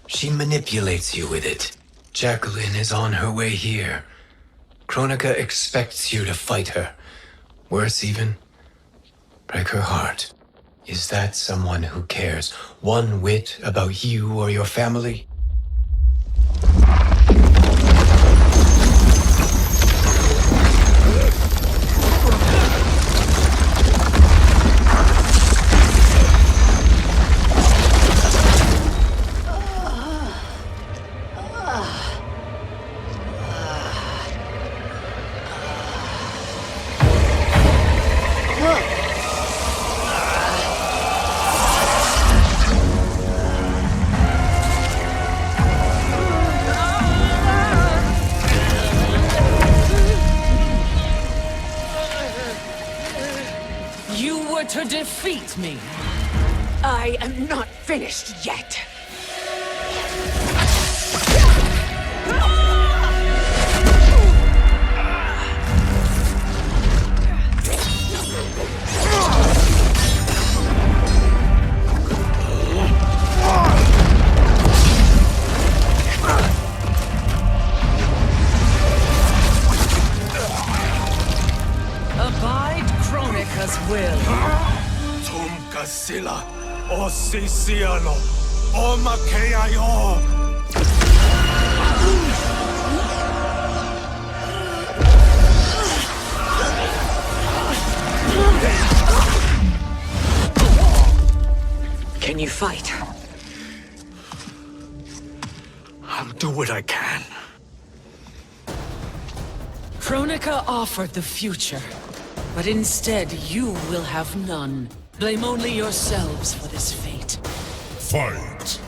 She manipulates you with it. Jacqueline is on her way here. Kronika expects you to fight her. Worse even, break her heart. Is that someone who cares one whit about you or your family? To defeat me. I am not finished yet. Abide Kronika's will. Sila, o Siciano, o Makeayo. Can you fight? I'll do what I can. Kronika offered the future, but instead you will have none. Blame only yourselves for this fate. Fight!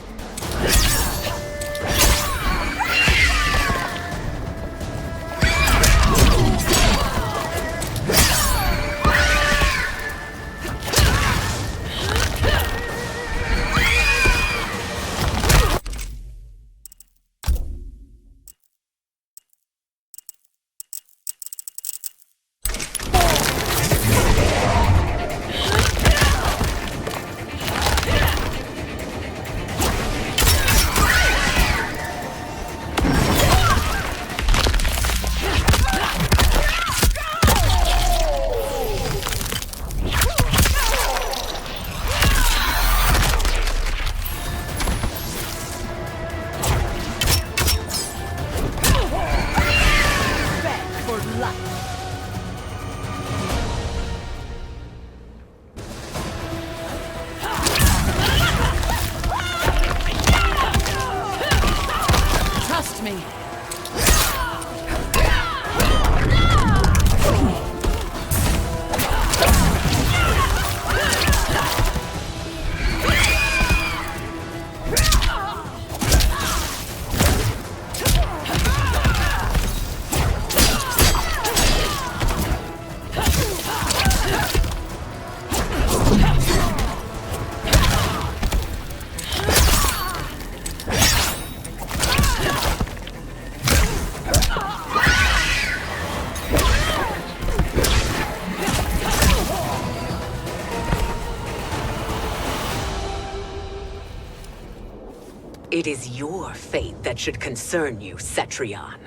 It is your fate that should concern you, Cetrion.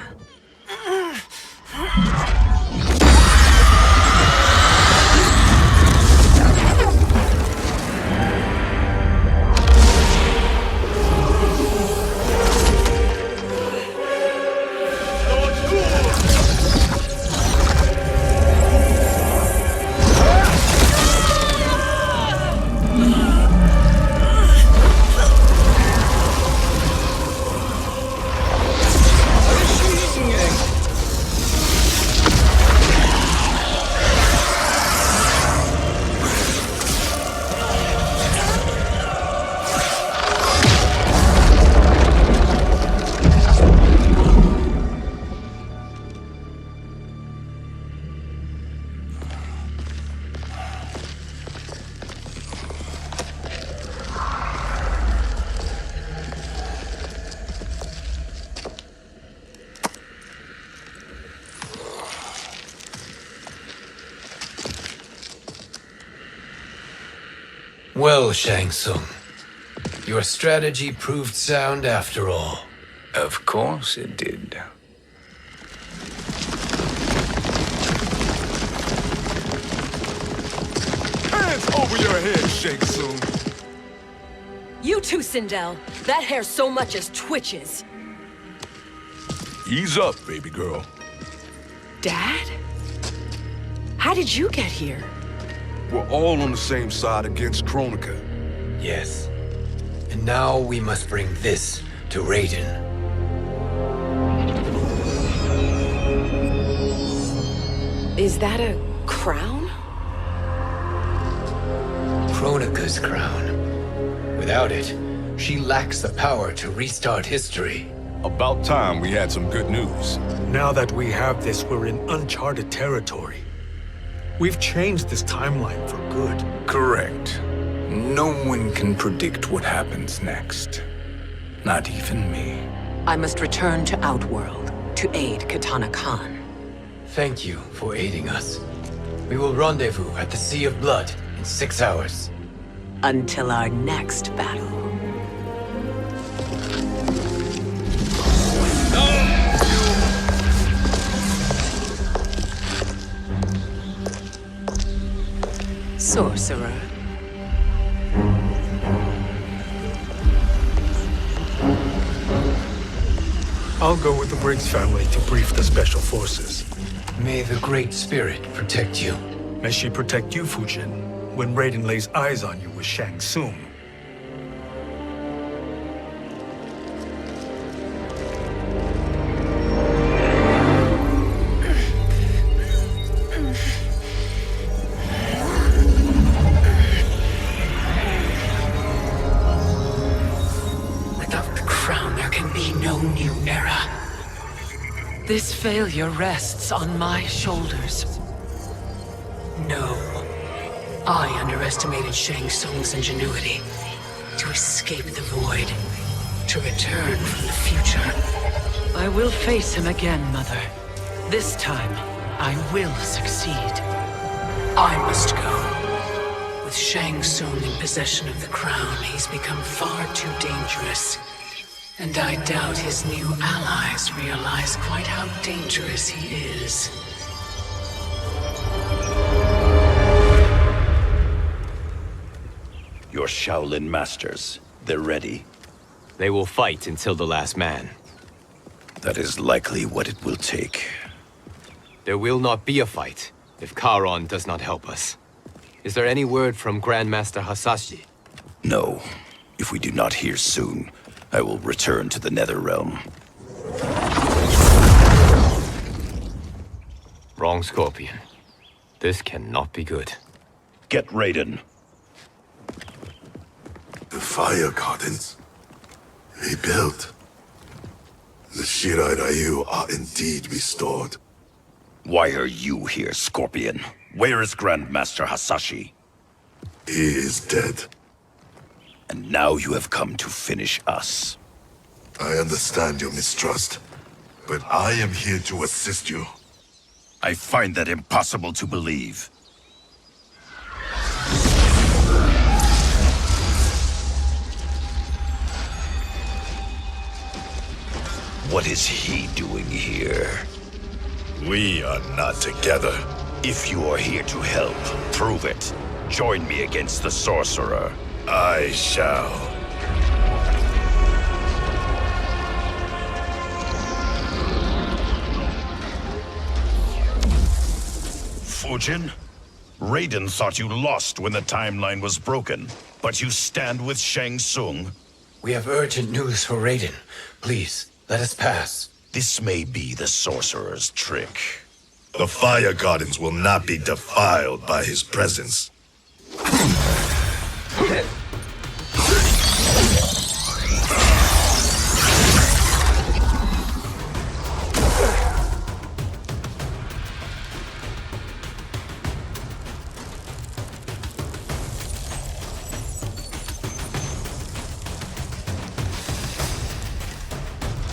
Well, Shang Tsung, your strategy proved sound after all. Of course it did. Hands over your head, Shang Tsung. You too, Sindel. That hair so much as twitches. Ease up, baby girl. Dad? How did you get here? We're all on the same side against Kronika. Yes. And now we must bring this to Raiden. Is that a crown? Kronika's crown. Without it, she lacks the power to restart history. About time we had some good news. Now that we have this, we're in uncharted territory. We've changed this timeline for good. Correct. No one can predict what happens next. Not even me. I must return to Outworld to aid Kotal-Kahn. Thank you for aiding us. We will rendezvous at the Sea of Blood in 6 hours. Until our next battle. Sorcerer. I'll go with the Briggs family to brief the Special Forces. May the Great Spirit protect you. May she protect you, Fujin, when Raiden lays eyes on you with Shang Tsung. This failure rests on my shoulders. No. I underestimated Shang Tsung's ingenuity. To escape the void. To return from the future. I will face him again, Mother. This time, I will succeed. I must go. With Shang Tsung in possession of the crown, he's become far too dangerous. And I doubt his new allies realize quite how dangerous he is. Your Shaolin masters, they're ready. They will fight until the last man. That is likely what it will take. There will not be a fight if Charon does not help us. Is there any word from Grandmaster Hasashi? No. If we do not hear soon, I will return to the Netherrealm. Wrong, Scorpion. This cannot be good. Get Raiden. The Fire Gardens. Rebuilt. The Shirai Ryu are indeed restored. Why are you here, Scorpion? Where is Grandmaster Hasashi? He is dead. And now you have come to finish us. I understand your mistrust, but I am here to assist you. I find that impossible to believe. What is he doing here? We are not together. If you are here to help, prove it. Join me against the Sorcerer. I shall. Fujin? Raiden thought you lost when the timeline was broken, but you stand with Shang Tsung. We have urgent news for Raiden. Please, let us pass. This may be the Sorcerer's trick. The Fire Gardens will not be defiled by his presence.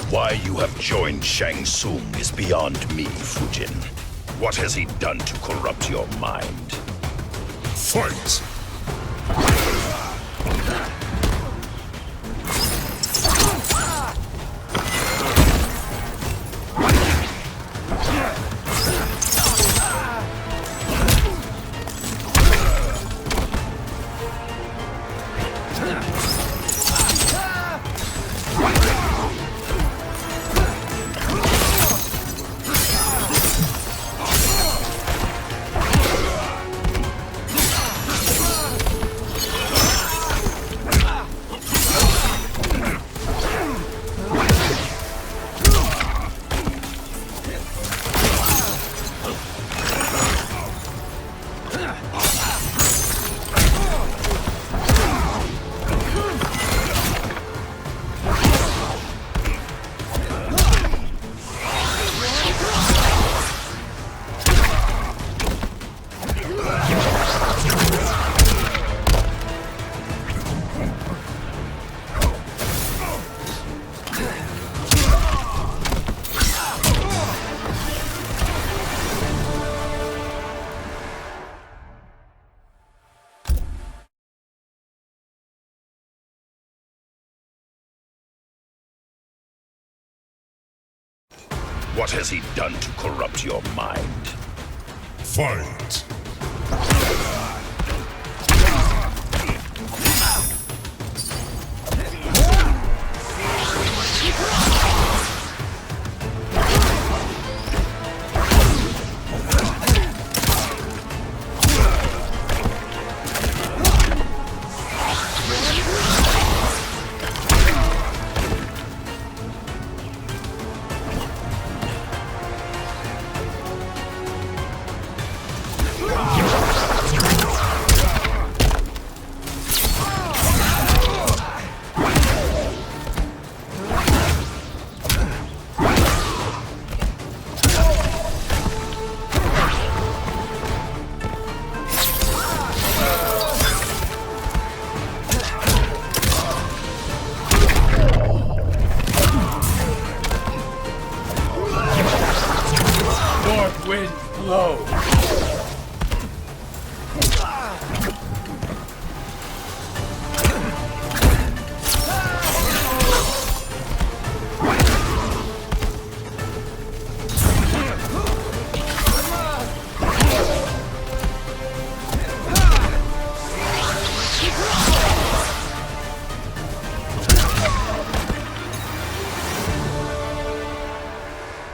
Why you have joined Shang Tsung is beyond me, Fujin. What has he done to corrupt your mind? Fight! What has he done to corrupt your mind? Fight!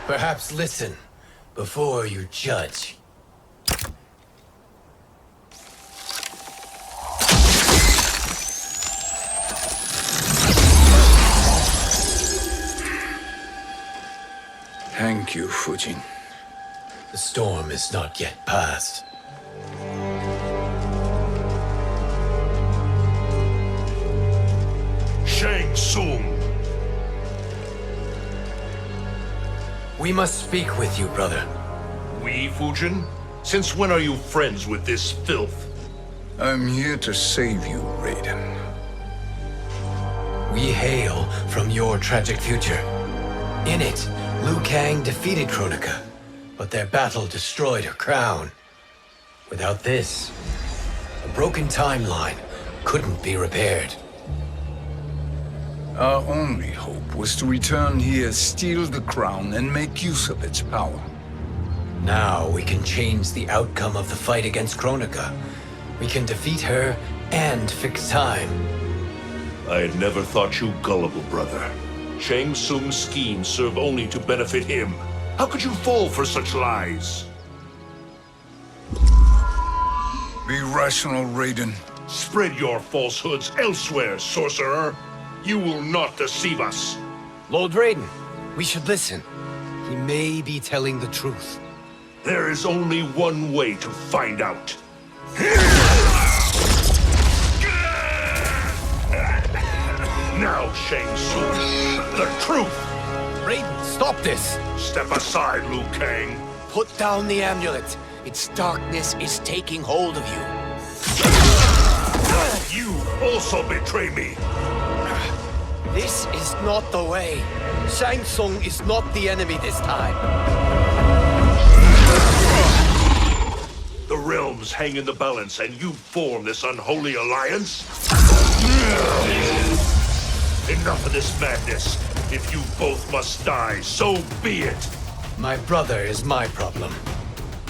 Perhaps listen before you judge. Thank you, Fujin. The storm is not yet past. Shang Tsung! We must speak with you, brother. We, Fujin? Since when are you friends with this filth? I'm here to save you, Raiden. We hail from your tragic future. In it, Liu Kang defeated Kronika, but their battle destroyed her crown. Without this, a broken timeline couldn't be repaired. Our only hope was to return here, steal the crown, and make use of its power. Now we can change the outcome of the fight against Kronika. We can defeat her and fix time. I had never thought you gullible, brother. Shang Tsung's schemes serve only to benefit him. How could you fall for such lies? Be rational, Raiden. Spread your falsehoods elsewhere, sorcerer. You will not deceive us. Lord Raiden, we should listen. He may be telling the truth. There is only one way to find out. Now, Shang Tsung, the truth! Raiden, stop this! Step aside, Liu Kang. Put down the amulet. Its darkness is taking hold of you. You also betray me. This is not the way. Shang Tsung is not the enemy this time. The realms hang in the balance, and you form this unholy alliance? Enough of this madness. If you both must die, so be it. My brother is my problem.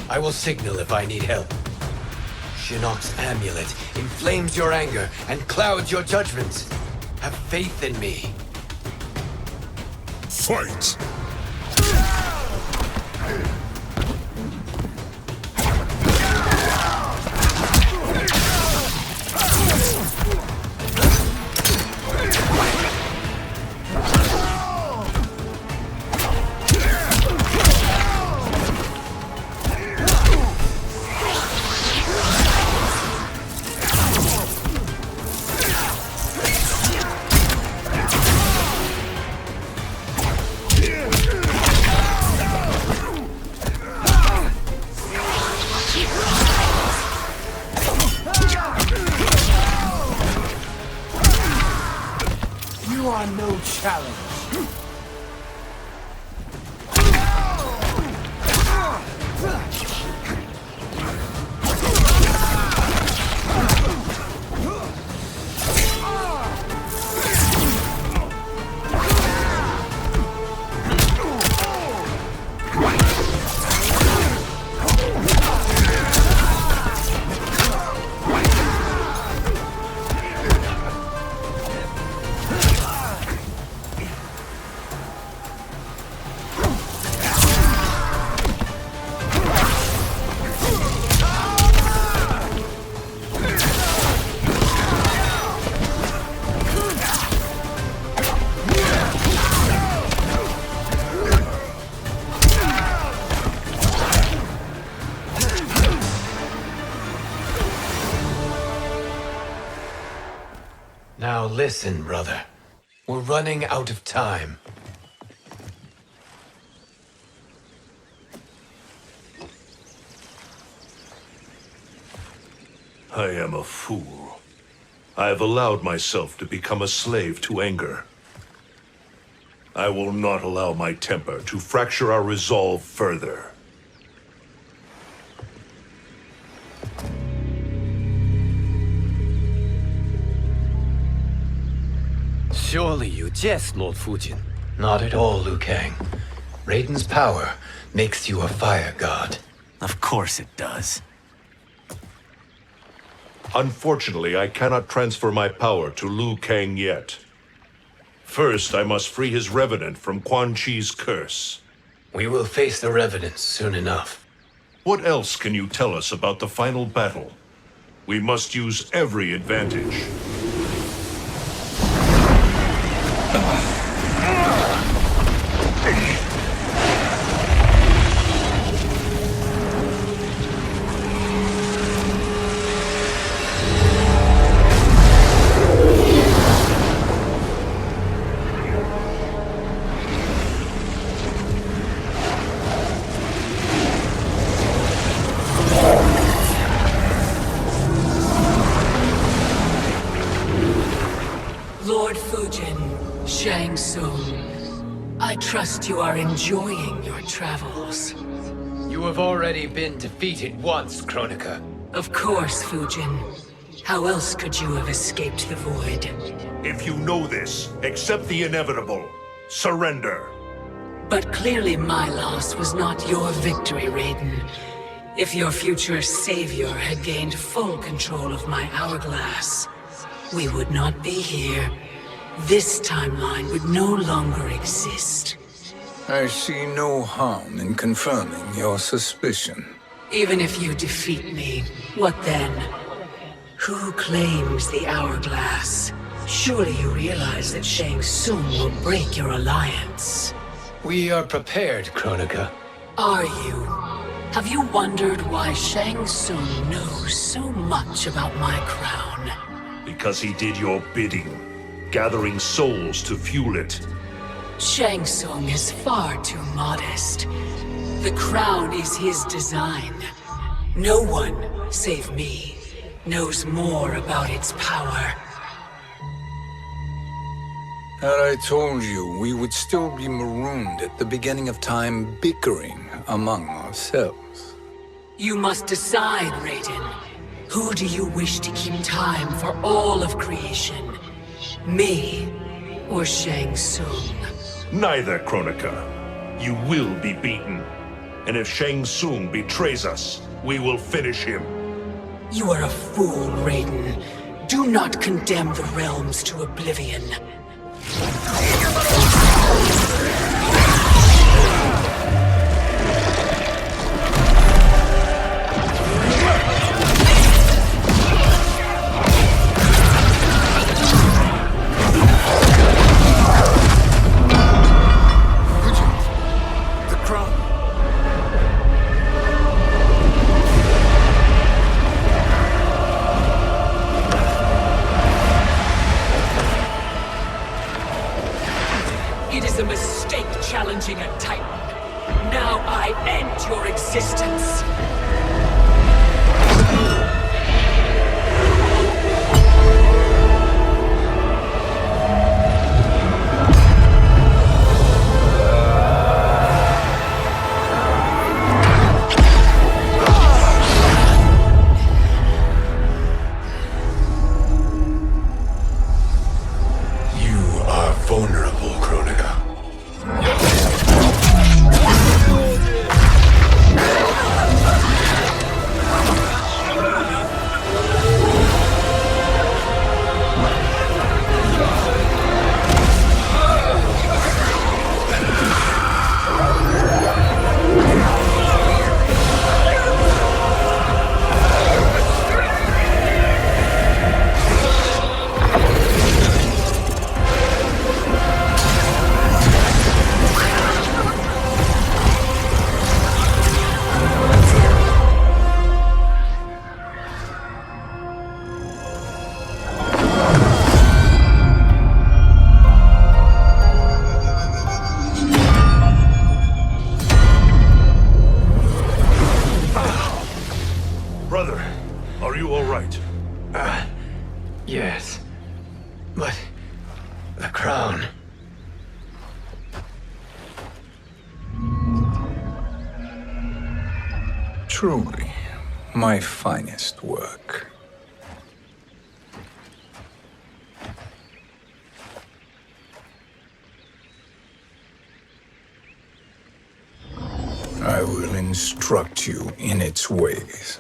I will signal if I need help. Shinnok's amulet inflames your anger and clouds your judgments. Have faith in me. Fight! You are no challenge. Now listen, brother. We're running out of time. I am a fool. I have allowed myself to become a slave to anger. I will not allow my temper to fracture our resolve further. Surely you jest, Lord Fujin. Not at all, Liu Kang. Raiden's power makes you a fire god. Of course it does. Unfortunately, I cannot transfer my power to Liu Kang yet. First, I must free his revenant from Quan Chi's curse. We will face the revenants soon enough. What else can you tell us about the final battle? We must use every advantage. Lord Fujin, Shang Tsung, I trust you are enjoying your travels. You have already been defeated once, Kronika. Of course, Fujin. How else could you have escaped the void? If you know this, accept the inevitable. Surrender. But clearly my loss was not your victory, Raiden. If your future savior had gained full control of my hourglass, we would not be here. This timeline would no longer exist. I see no harm in confirming your suspicion. Even if you defeat me, what then? Who claims the hourglass? Surely you realize that Shang Tsung will break your alliance. We are prepared, Kronika. Are you? Have you wondered why Shang Tsung knows so much about my crown? Because he did your bidding, gathering souls to fuel it. Shang Tsung is far too modest. The crown is his design. No one, save me, knows more about its power. Had I told you, we would still be marooned at the beginning of time, bickering among ourselves. You must decide, Raiden. Who do you wish to keep time for all of creation? Me or Shang Tsung? Neither, Kronika. You will be beaten. And if Shang Tsung betrays us, we will finish him. You are a fool, Raiden. Do not condemn the realms to oblivion. It is a mistake challenging a Titan. Now I end your existence. You are vulnerable, Kronika. Truly, my finest work. I will instruct you in its ways.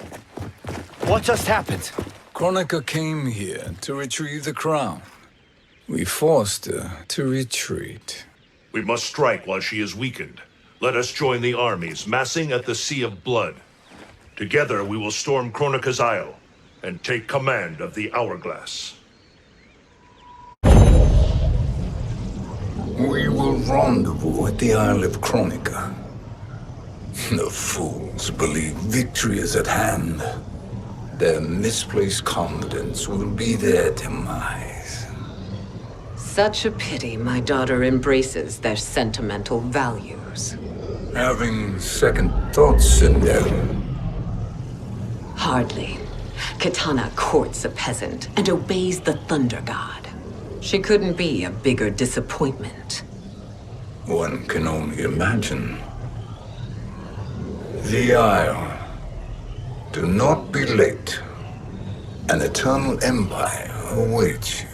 What just happened? Kronika came here to retrieve the crown. We forced her to retreat. We must strike while she is weakened. Let us join the armies, massing at the Sea of Blood. Together we will storm Kronika's Isle, and take command of the Hourglass. We will rendezvous at the Isle of Kronika. The fools believe victory is at hand. Their misplaced confidence will be their demise. Such a pity my daughter embraces their sentimental values. Having second thoughts, Sindel. Hardly. Kitana courts a peasant and obeys the Thunder God. She couldn't be a bigger disappointment. One can only imagine. The Isle. Do not be late. An eternal empire awaits you.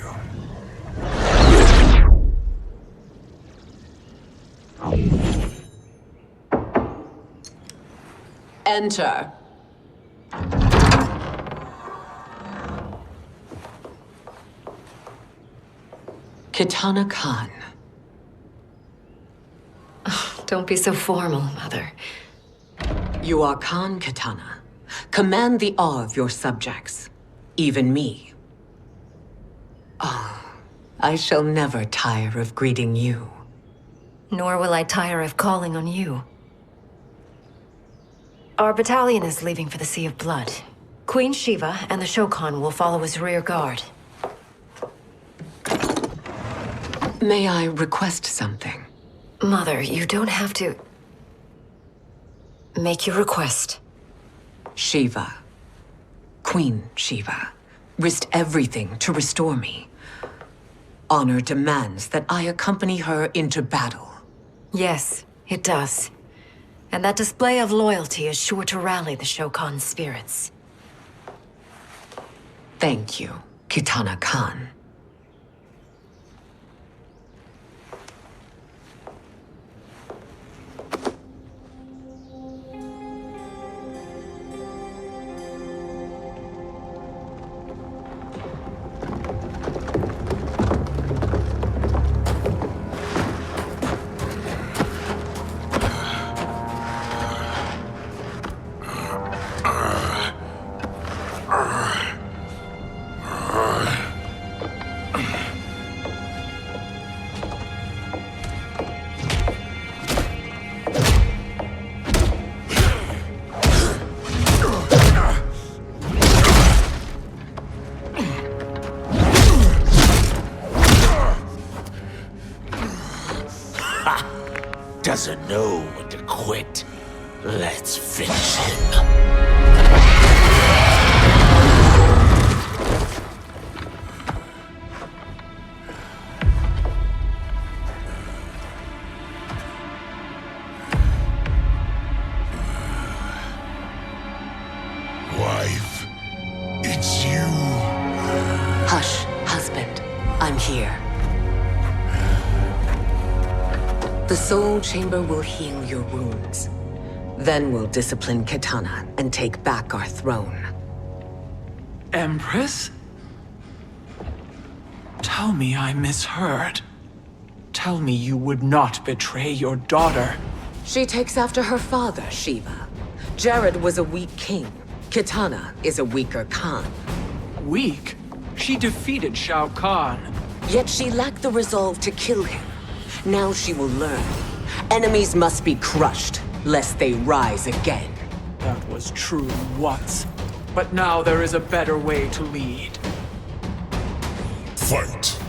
Enter. Kotal-Kahn. Don't be so formal, Mother. You are Khan Kitana. Command the awe of your subjects, even me. Oh, I shall never tire of greeting you. Nor will I tire of calling on you. Our battalion is leaving for the Sea of Blood. Queen Shiva and the Shao-Kahn will follow as rear guard. May I request something? Mother, you don't have to... Make your request. Shiva. Queen Shiva. Risked everything to restore me. Honor demands that I accompany her into battle. Yes, it does. And that display of loyalty is sure to rally the Shao-Kahn's spirits. Thank you, Kotal-Kahn. Doesn't know when to quit. Let's finish him. Wife, it's you. Hush, husband. I'm here. The Soul Chamber will heal your wounds. Then we'll discipline Kitana and take back our throne. Empress? Tell me I misheard. Tell me you would not betray your daughter. She takes after her father, Shiva. Jared was a weak king. Kitana is a weaker Khan. Weak? She defeated Shao-Kahn. Yet she lacked the resolve to kill him. Now she will learn. Enemies must be crushed, lest they rise again. That was true once. But now there is a better way to lead. Fight.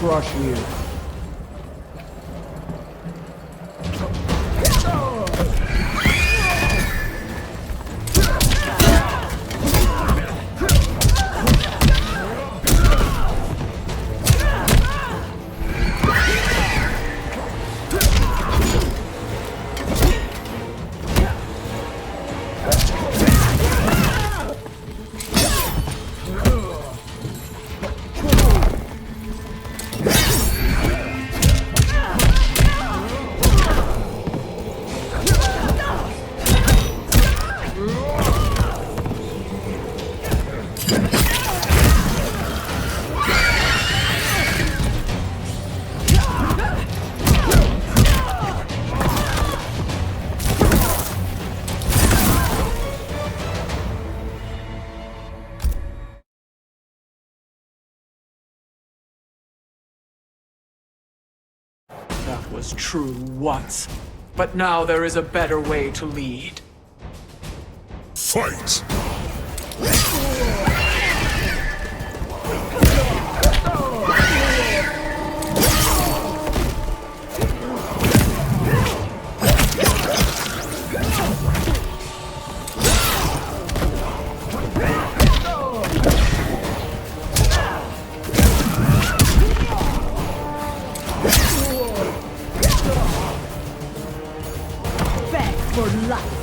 crush you. That was true once, but now there is a better way to lead. Fight! Back for life.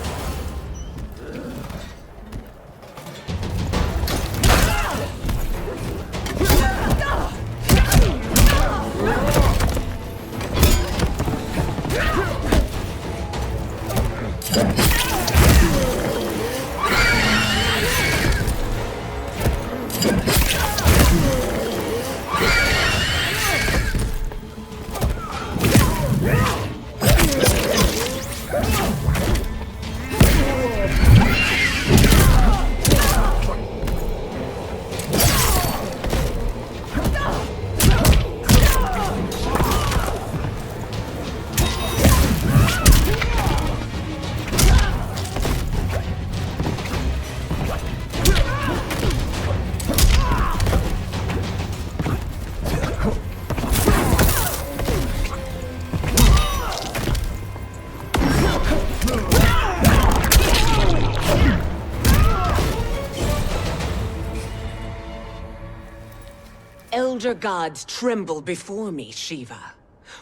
Elder gods tremble before me, Shiva.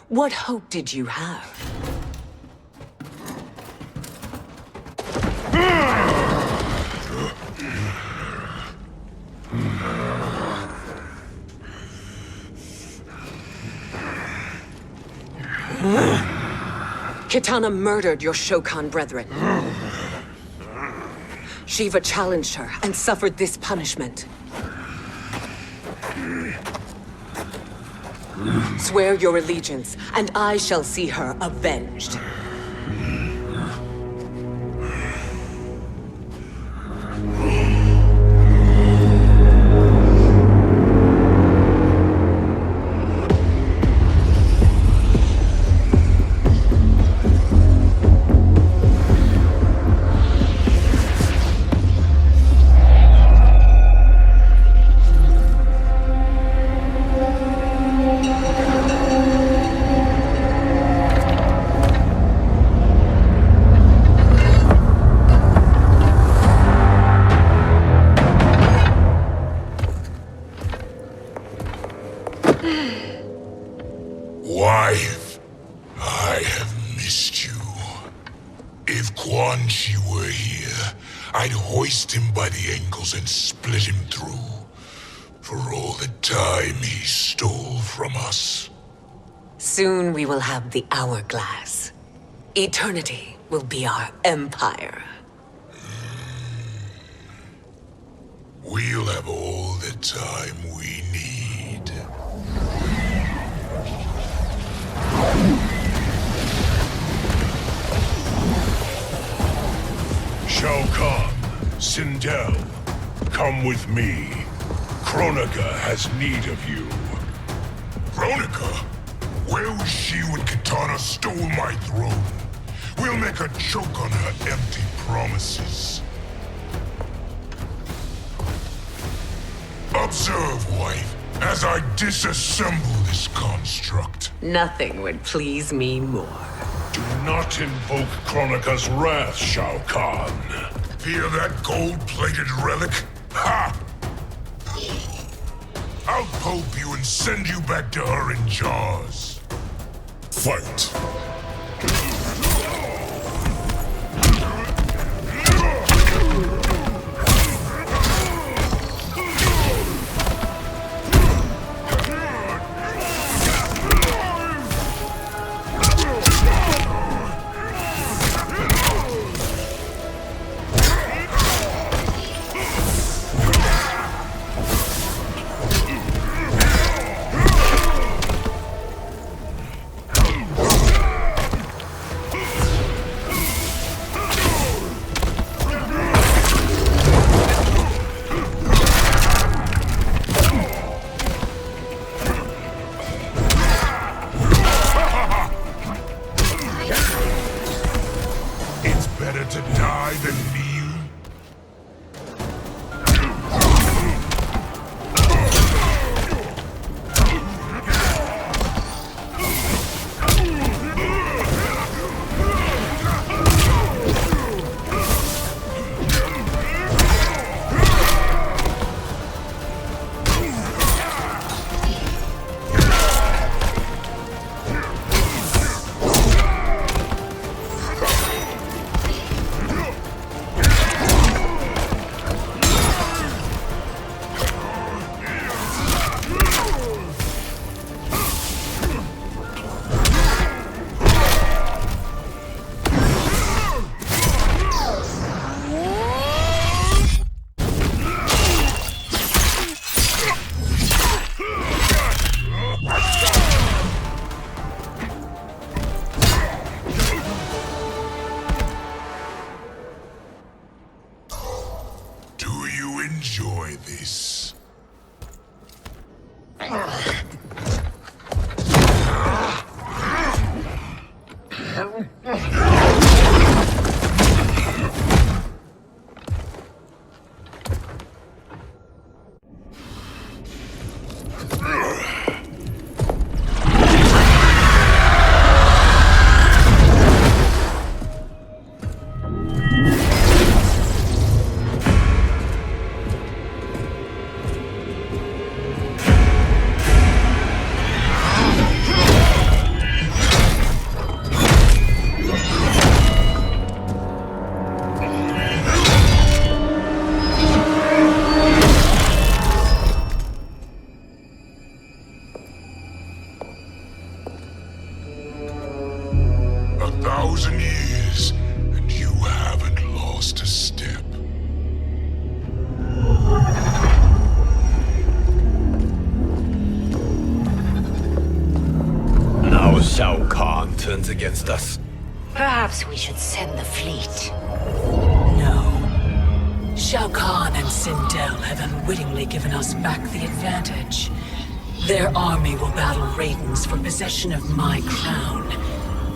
What hope did you have? Kitana murdered your Shao-Kahn brethren. Shiva challenged her and suffered this punishment. Swear your allegiance, and I shall see her avenged. Wife, I have missed you. If Quan Chi were here, I'd hoist him by the ankles and split him through. For all the time he stole from us. Soon we will have the hourglass. Eternity will be our empire. We'll have all the time we need. Shao-Kahn, Sindel, come with me. Kronika has need of you. Kronika? Where was she when Kitana stole my throne? We'll make her choke on her empty promises. Observe, wife. as I disassemble this construct. Nothing would please me more. Do not invoke Kronika's wrath, Shao-Kahn. Fear that gold-plated relic? Ha! I'll pope you and send you back to her in jars. Fight. To die than kneel? Enjoy this. Shao-Kahn turns against us. Perhaps we should send the fleet. No. Shao-Kahn and Sindel have unwittingly given us back the advantage. Their army will battle Raidens for possession of my crown,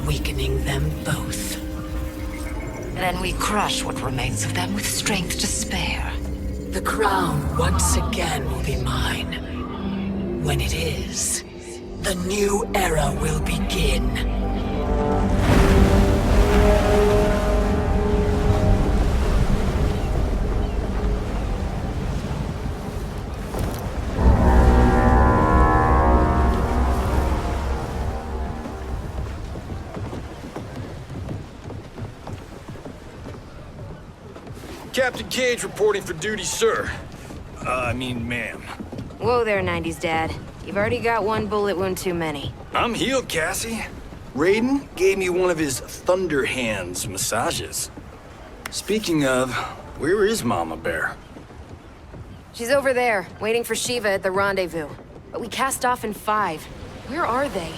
weakening them both. Then we crush what remains of them with strength to spare. The crown once again will be mine. When it is, the new era will begin. Captain Cage reporting for duty, sir. Ma'am. Whoa there, 90s dad. You've already got one bullet wound too many. I'm healed, Cassie. Raiden gave me one of his Thunder Hands massages. Speaking of, where is Mama Bear? She's over there, waiting for Shiva at the rendezvous. But we cast off in 5. Where are they?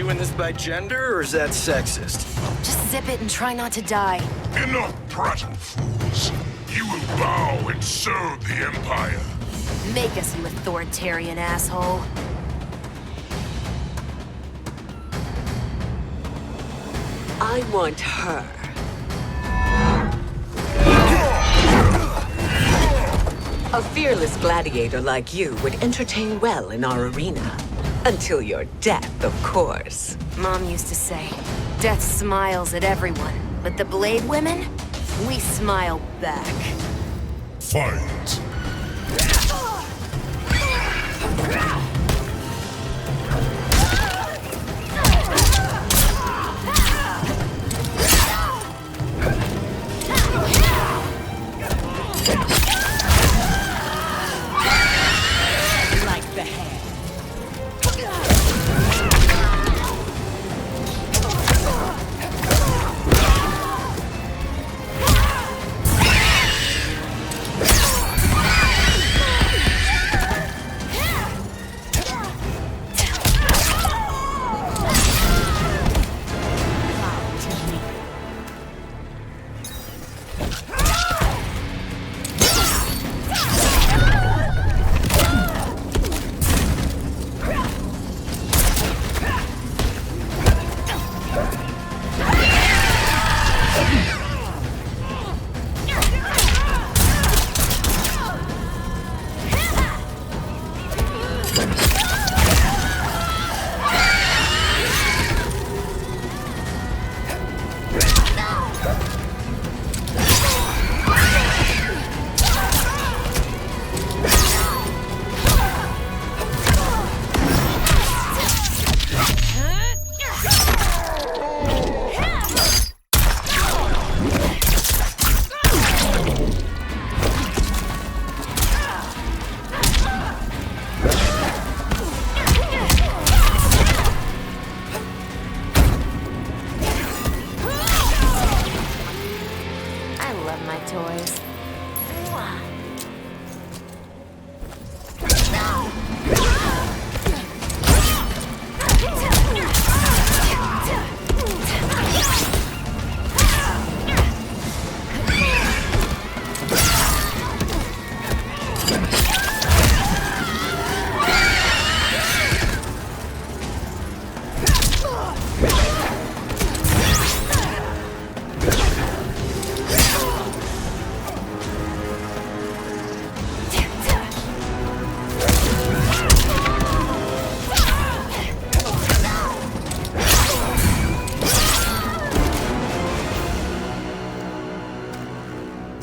doing this by gender, or is that sexist? Just zip it and try not to die. Enough prattle, fools. You will bow and serve the Empire. Make us, you authoritarian asshole. I want her. A fearless gladiator like you would entertain well in our arena. Until your death, of course. Mom used to say, death smiles at everyone, but the Blade women, we smile back. Fight! Like the hand.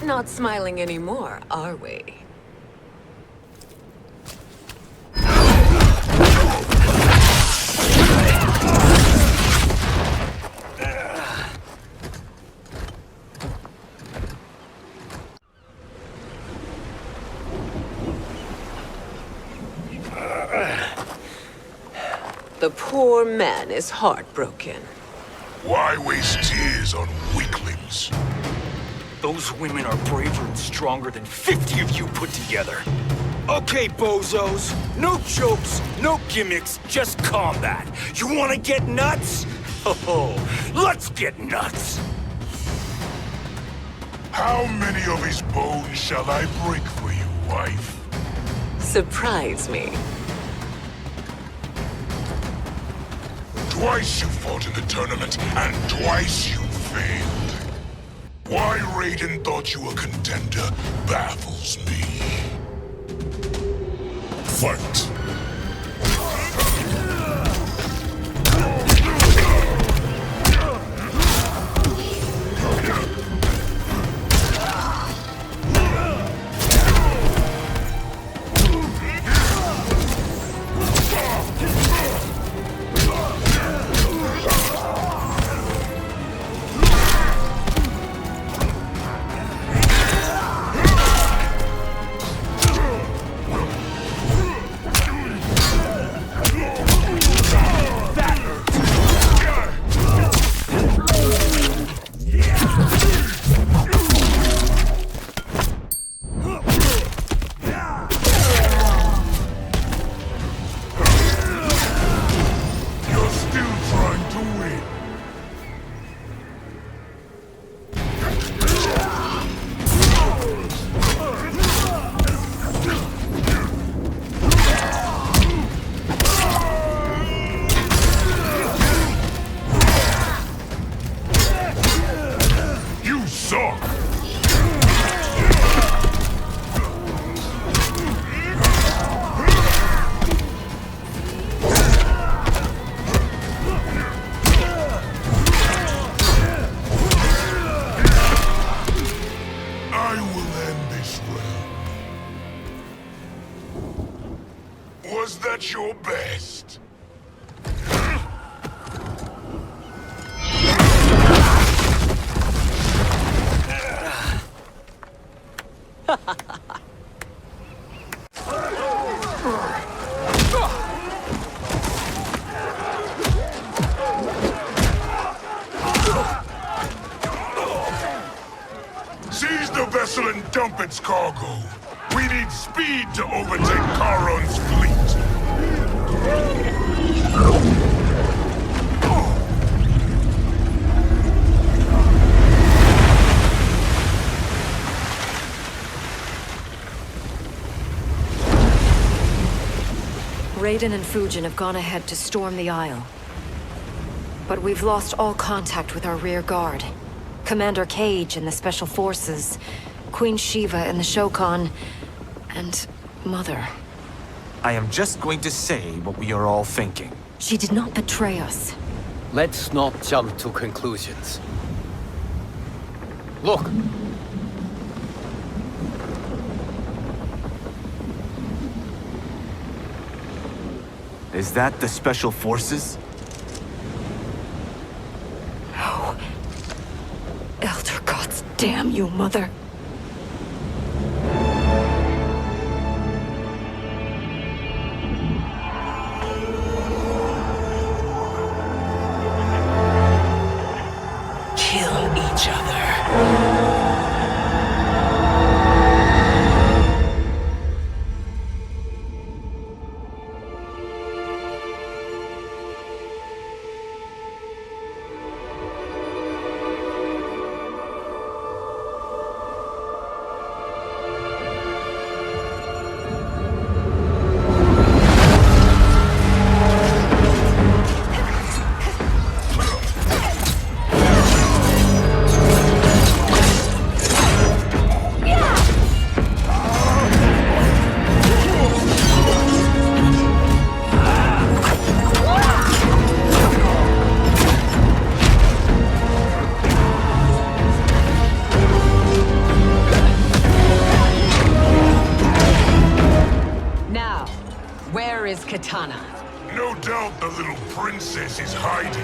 Not smiling anymore, are we? The poor man is heartbroken. Why waste tears on weaklings? Those women are braver and stronger than 50 of you put together. Okay, bozos. No jokes, no gimmicks, just combat. You wanna get nuts? Oh, let's get nuts! How many of his bones shall I break for you, wife? Surprise me. Twice you fought in the tournament, and twice you failed. Why Raiden thought you a contender baffles me. Fight! Was that your best? Seize the vessel and dump its cargo. We need speed to overtake Charon's fleet. Raiden and Fujin have gone ahead to storm the Isle. But we've lost all contact with our rear guard. Commander Cage and the Special Forces, Queen Shiva and the Shao-Kahn, and Mother. I am just going to say what we are all thinking. She did not betray us. Let's not jump to conclusions. Look! Is that the Special Forces? No. Elder gods damn you, Mother. Kill each other. Katana. No doubt the little princess is hiding.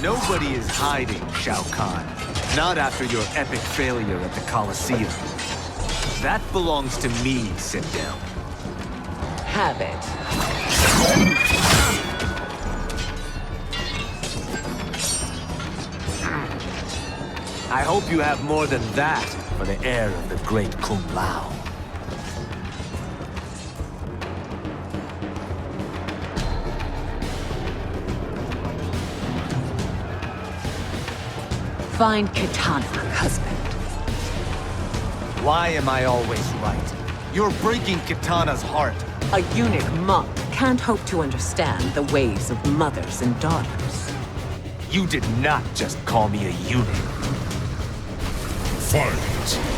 Nobody is hiding, Shao-Kahn. Not after your epic failure at the Colosseum. That belongs to me, Sindel. Have it. I hope you have more than that for the heir of the great Kung Lao. Find Katana, husband. Why am I always right? You're breaking Katana's heart. A eunuch monk can't hope to understand the ways of mothers and daughters. You did not just call me a eunuch. Fight!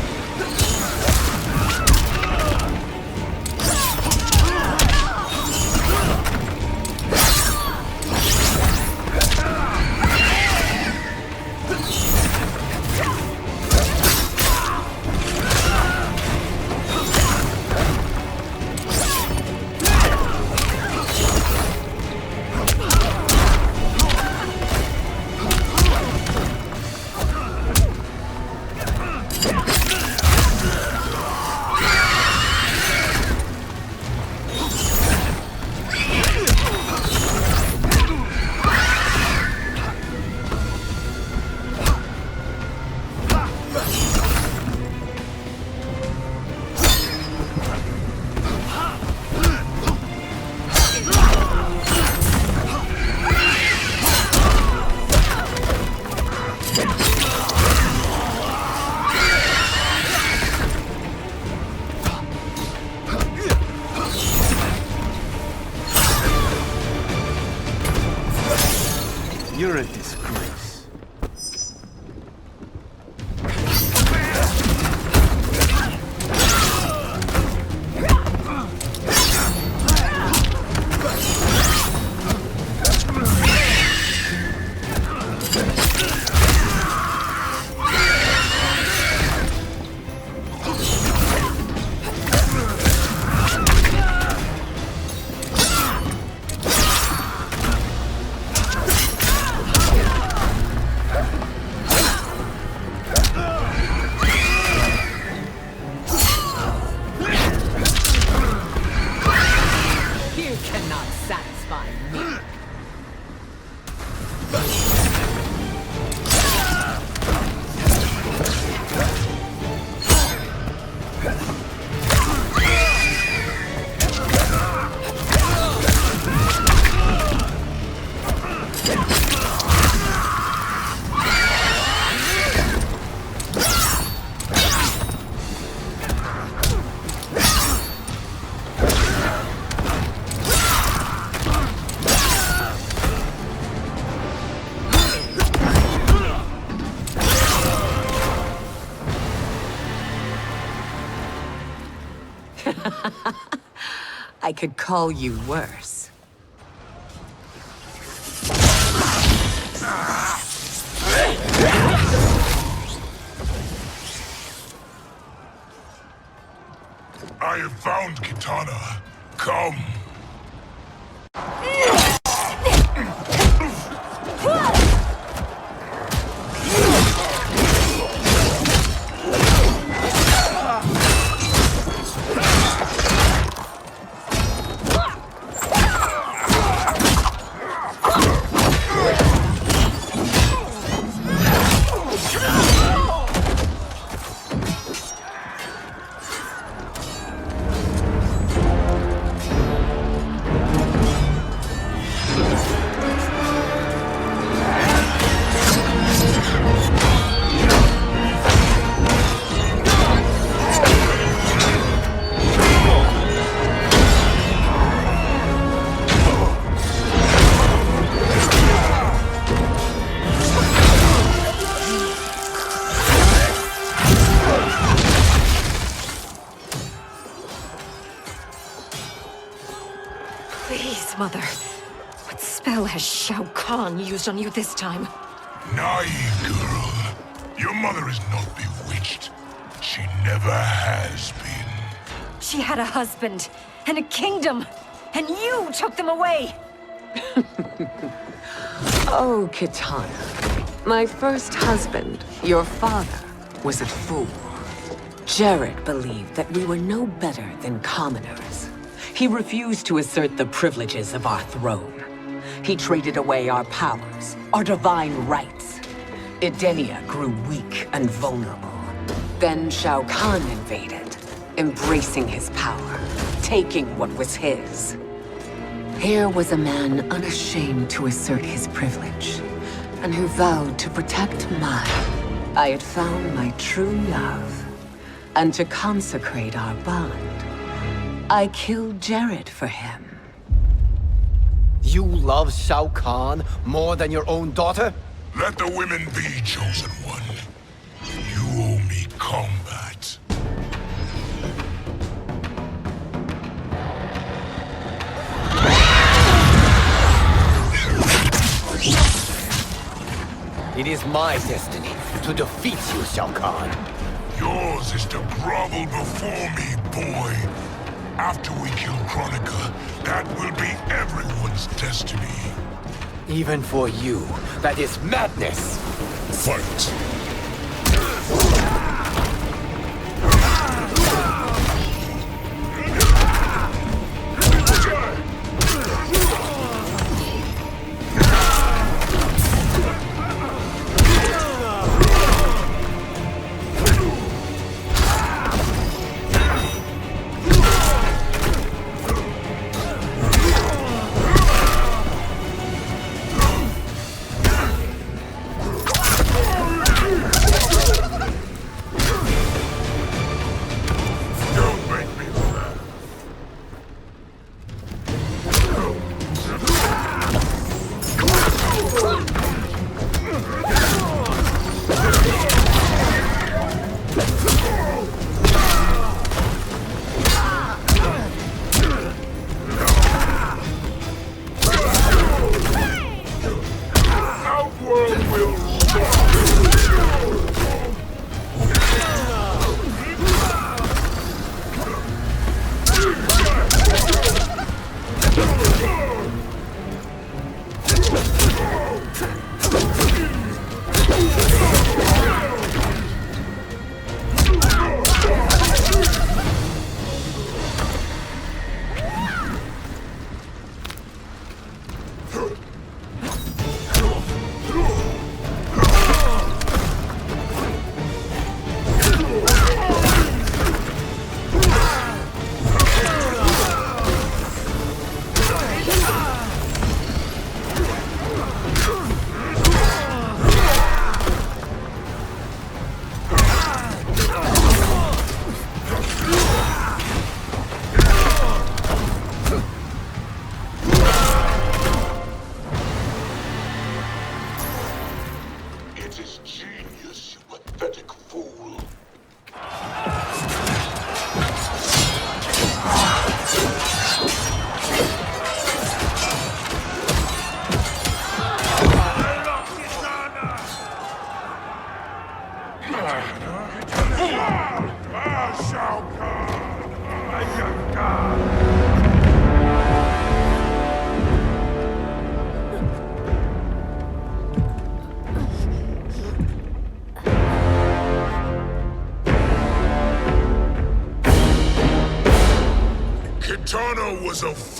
You're a disgrace. not satisfy me. I could call you worse. I have found Kitana. Come. Please, Mother. What spell has Shao-Kahn used on you this time? Naive girl. Your mother is not bewitched. She never has been. She had a husband and a kingdom, and you took them away! Oh, Kitana. My first husband, your father, was a fool. Jared believed that we were no better than commoners. He refused to assert the privileges of our throne. He traded away our powers, our divine rights. Edenia grew weak and vulnerable. Then Shao-Kahn invaded, embracing his power, taking what was his. Here was a man unashamed to assert his privilege, and who vowed to protect mine. I had found my true love, and to consecrate our bond, I killed Jared for him. You love Shao-Kahn more than your own daughter? Let the women be, chosen one. You owe me combat. It is my destiny to defeat you, Shao-Kahn. Yours is to grovel before me, boy. After we kill Kronika, that will be everyone's destiny. Even for you, that is madness! Fight!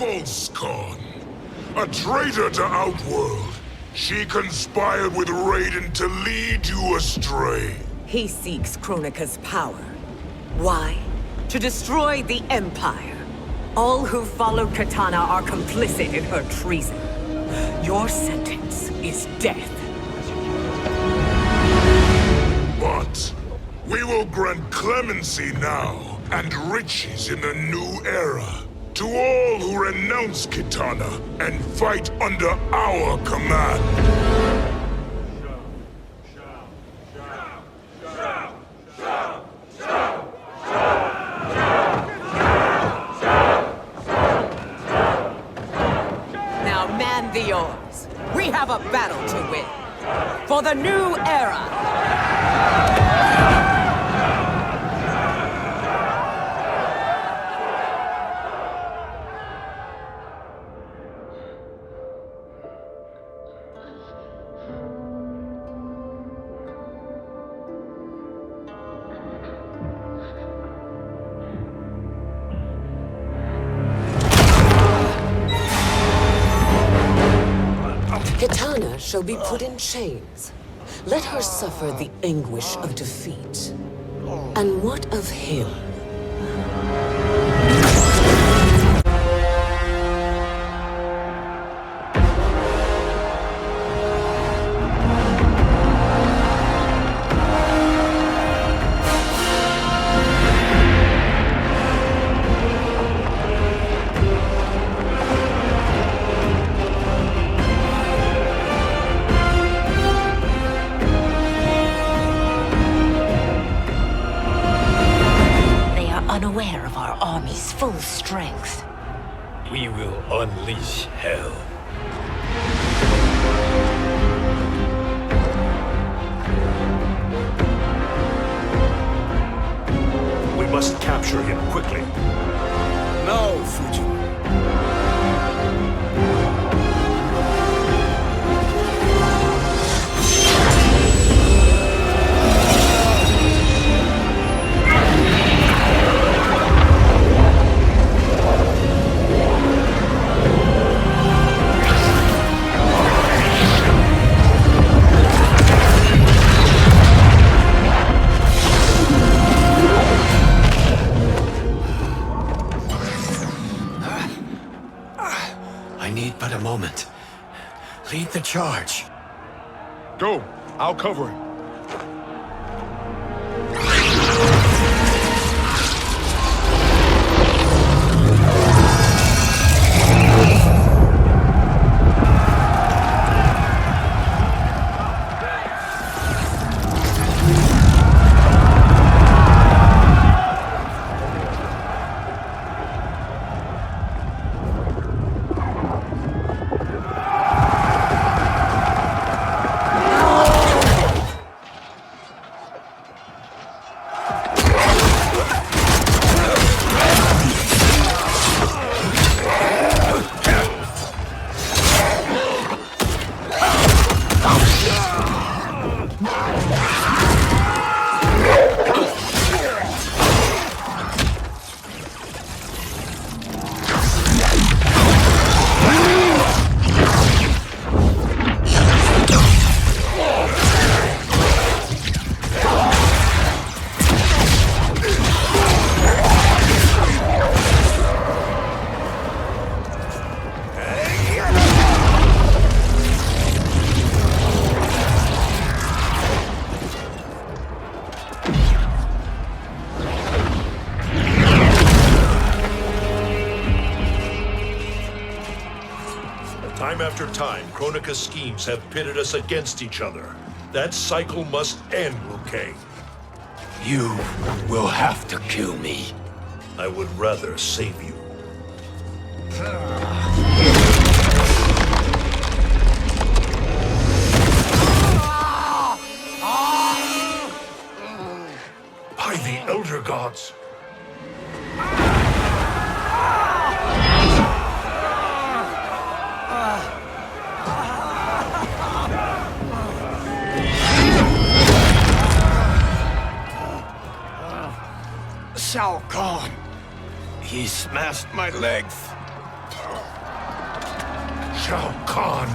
false Kahn. A traitor to Outworld. She conspired with Raiden to lead you astray. He seeks Kronika's power. Why? To destroy the Empire. All who followed Katana are complicit in her treason. Your sentence is death. But we will grant clemency now and riches in the new era to all who renounce Kitana and fight under our command. Now man the oars. We have a battle to win. For the new era. Kitana shall be put in chains. Let her suffer the anguish of defeat. And what of him? Unaware of our army's full strength. We will unleash hell. We must capture him quickly. No, Fujin. I need but a moment. Lead the charge. Go. I'll cover him. Time after time, Kronika's schemes have pitted us against each other. That cycle must end, Liu Kang. You will have to kill me. I would rather save you. By the Elder Gods! Shao-Kahn. He smashed my legs. Shao-Kahn!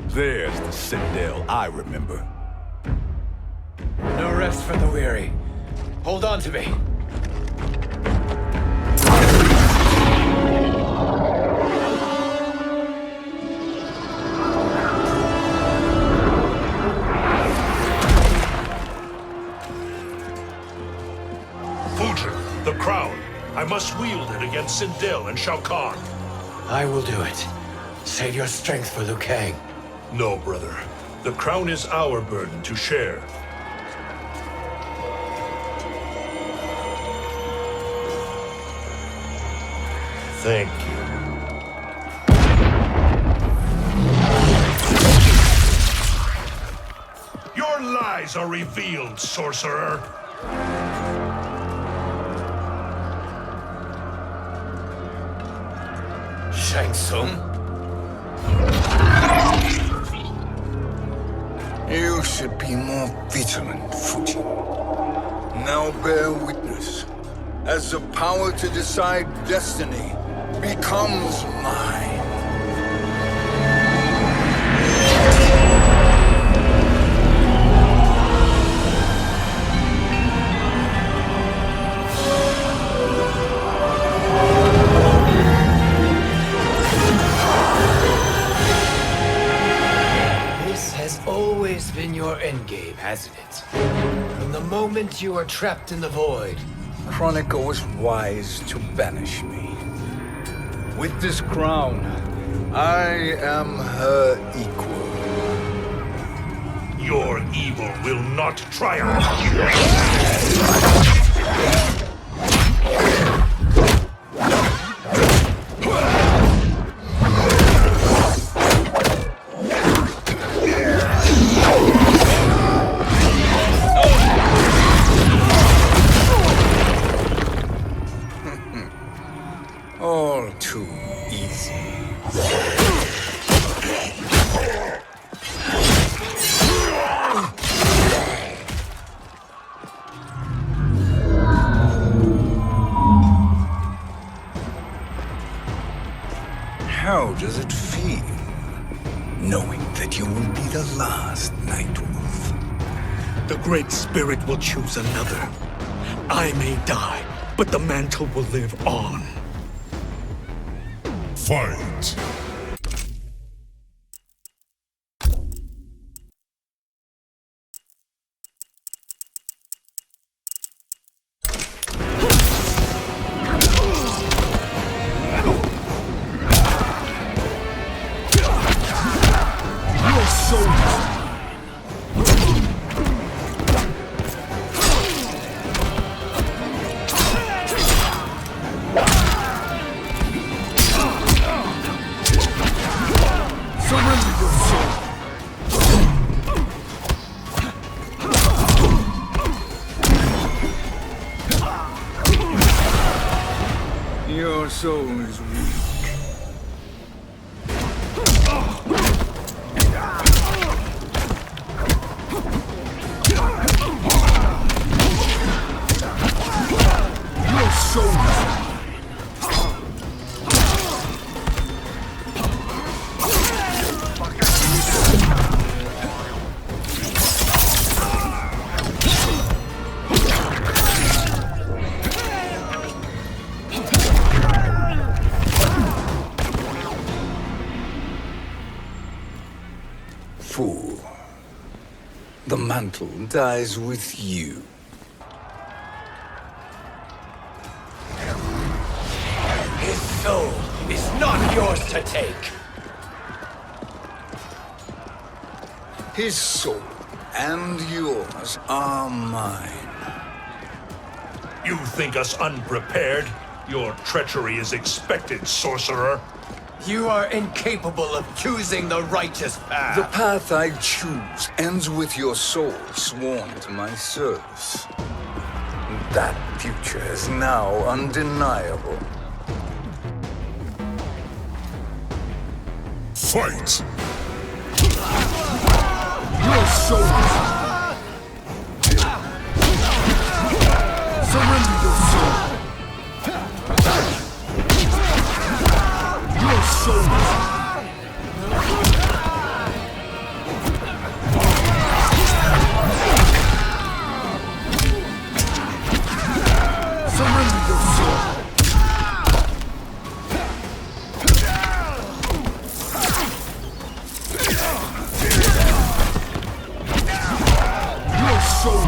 There's the Citadel I remember. No rest for the weary. Hold on to me. Fujin, the crown. I must wield it against Sindel and Shao-Kahn. I will do it. Save your strength for Liu Kang. No, brother. The crown is our burden to share. Thank you. Your lies are revealed, sorcerer. Shang Tsung? You should be more vigilant, Fujin. Now bear witness, as the power to decide destiny becomes mine. Always been your endgame, hasn't it? From the moment you were trapped in the void. Kronika was wise to banish me. With this crown, I am her equal. Your evil will not triumph. All too easy. How does it feel, knowing that you will be the last Nightwolf? The Great Spirit will choose another. I may die, but the mantle will live on. Fight! Your soul is weak. Your soul is fool. The mantle dies with you. His yours to take. His soul and yours are mine. You think us unprepared? Your treachery is expected, sorcerer. You are incapable of choosing the righteous path. The path I choose ends with your soul sworn to my service. That future is now undeniable. Fight! Your soul! Surrender your soul! Your soul! Surrender your soul! Your soul!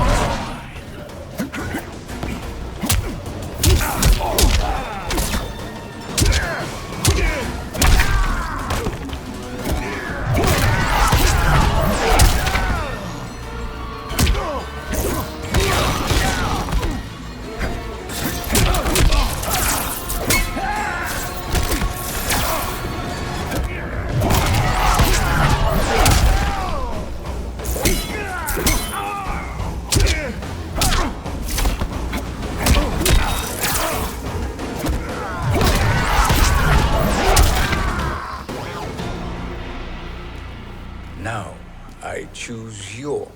Now, I choose your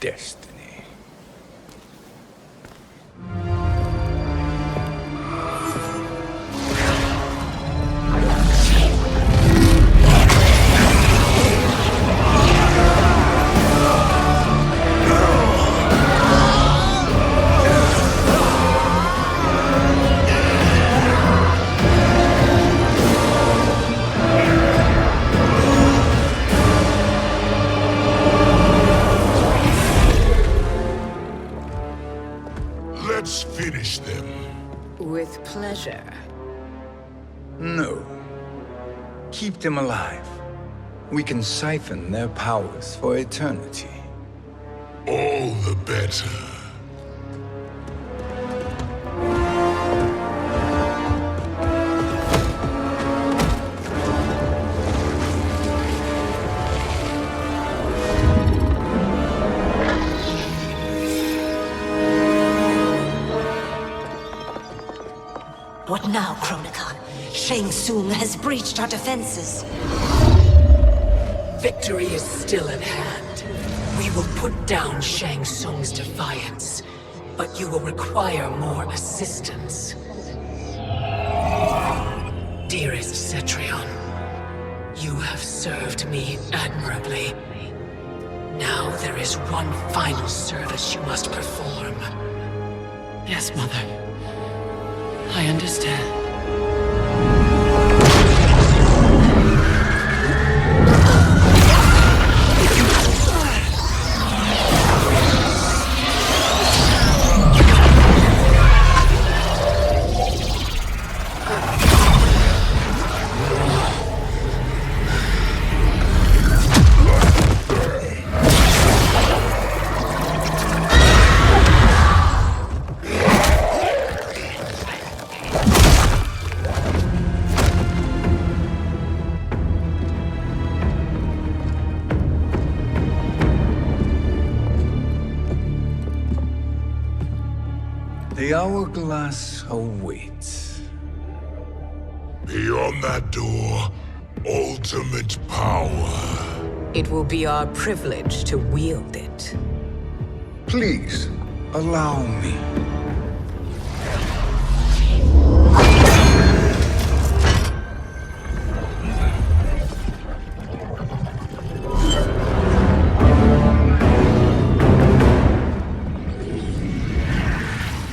destiny. Let's finish them. With pleasure. No. Keep them alive. We can siphon their powers for eternity. All the better. What now, Kotal-Kahn? Shang Tsung has breached our defenses. Victory is still at hand. We will put down Shang Tsung's defiance, but you will require more assistance. Dearest Cetrion, you have served me admirably. Now there is one final service you must perform. Yes, Mother. I understand. The hourglass awaits. Beyond that door, ultimate power. It will be our privilege to wield it. Please, allow me.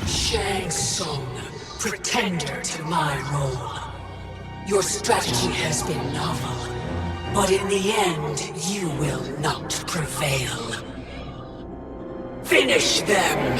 Shang Tsung, pretender to my role. Your strategy has been novel, but in the end, you will not prevail. Finish them!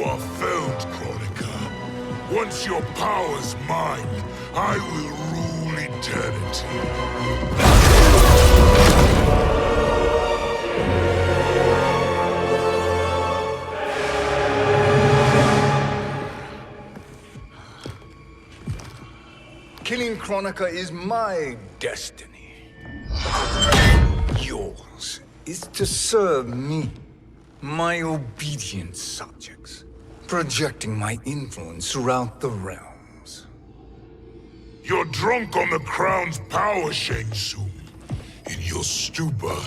are felled, Kronika. Once your power's mine, I will rule eternity. Killing Kronika is my destiny. Yours is to serve me, my obedient subjects, projecting my influence throughout the realms. You're drunk on the Crown's power, Shang Tsung. In your stupor,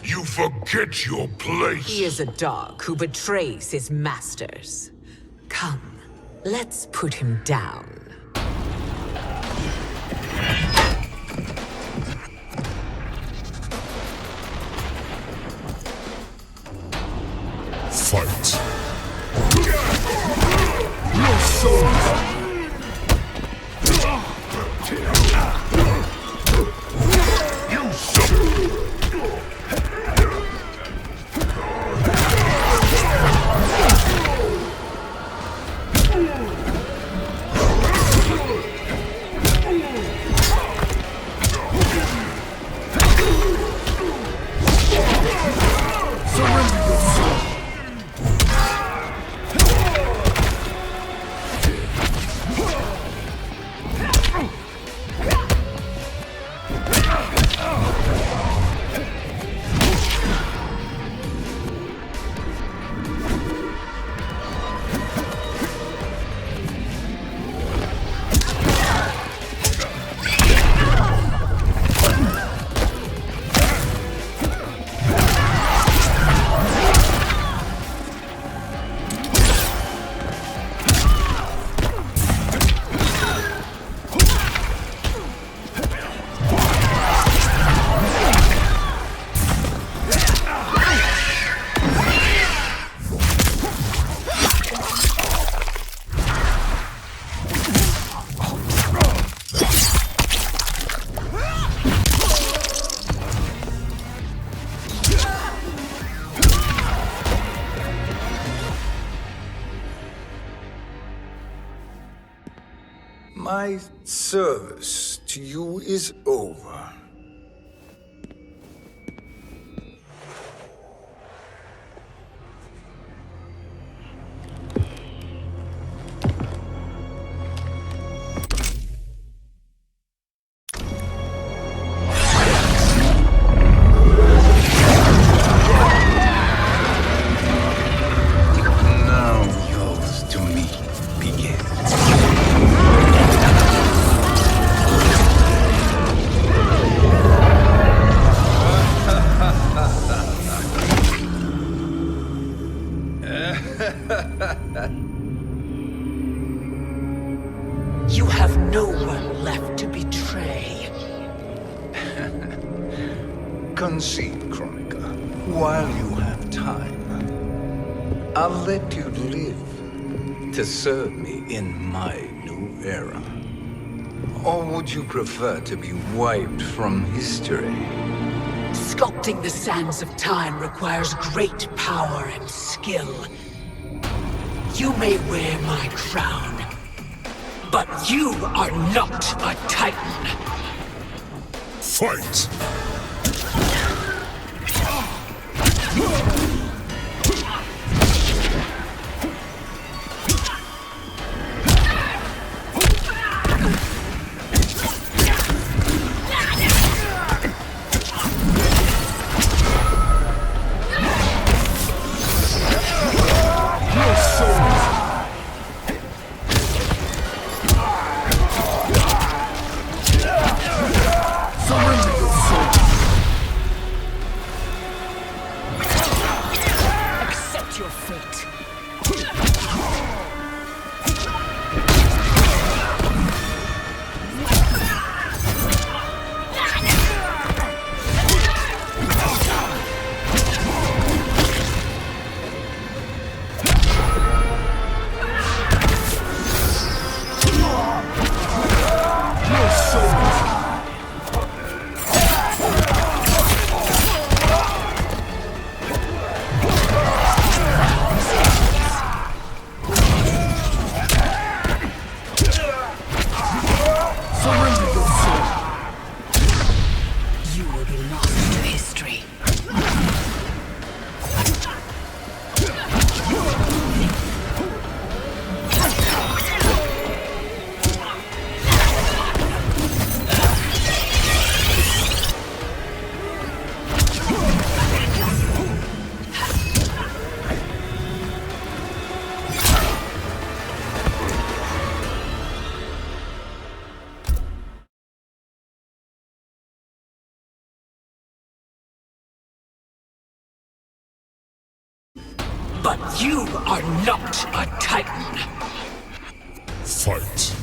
you forget your place. He is a dog who betrays his masters. Come, let's put him down. Fight. Your soul. My service to you is over. Now yours to me begins. You have no one left to betray. Concede, Kronika, while you have time. I'll let you live to serve me in my new era. Or would you prefer to be wiped from history? Sculpting the sands of time requires great power and skill. You may wear my crown, but you are not a Titan. Fight! Accept your fate. But you are not a Titan. Fight.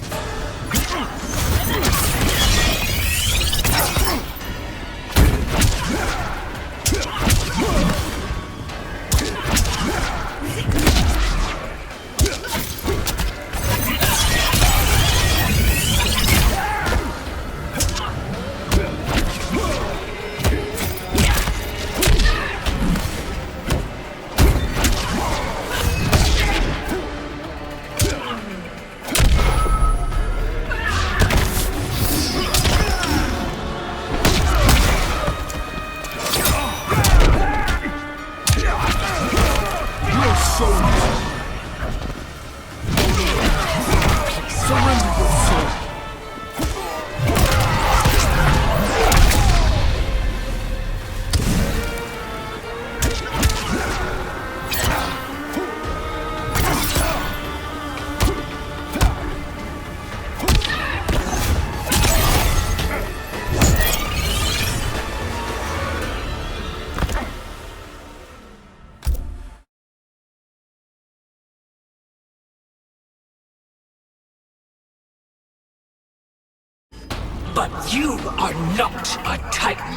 But you are not a Titan.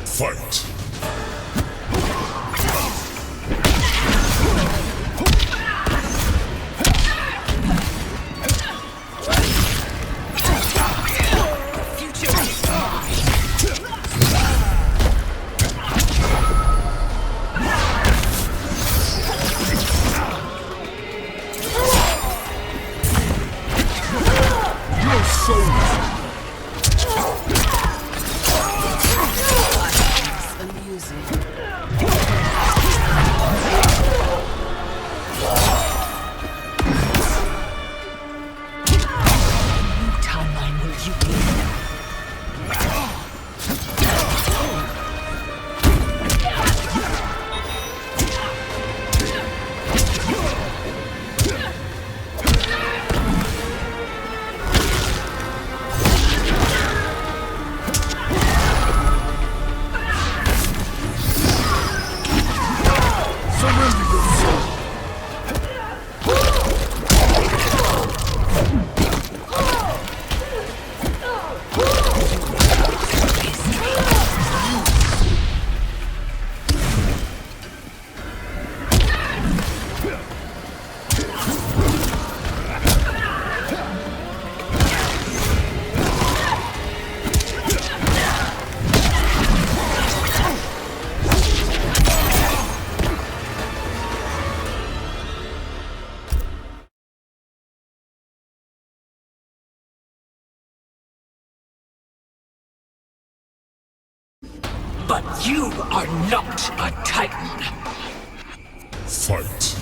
Fight. But you are not a Titan. Fight.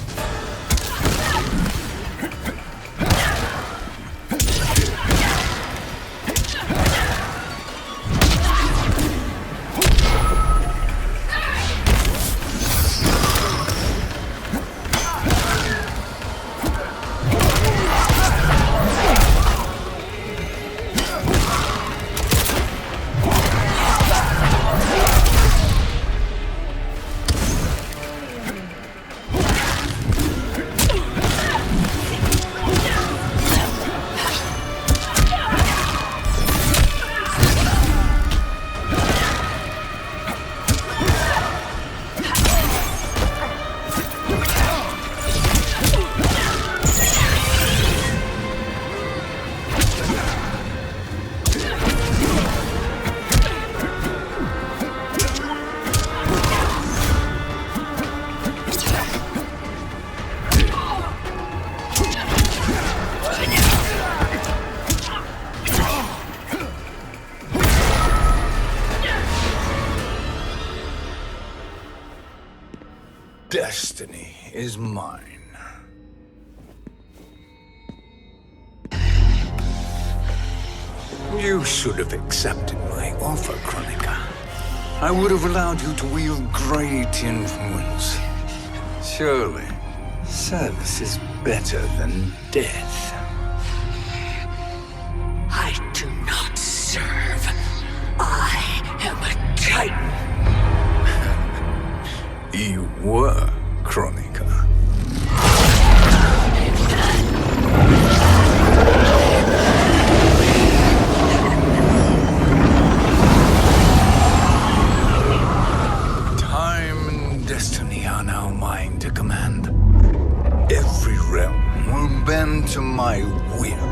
Destiny is mine. You should have accepted my offer, Kronika. I would have allowed you to wield great influence. Surely, service is better than death. I do not serve. I am a Titan. You were, Kronika. will.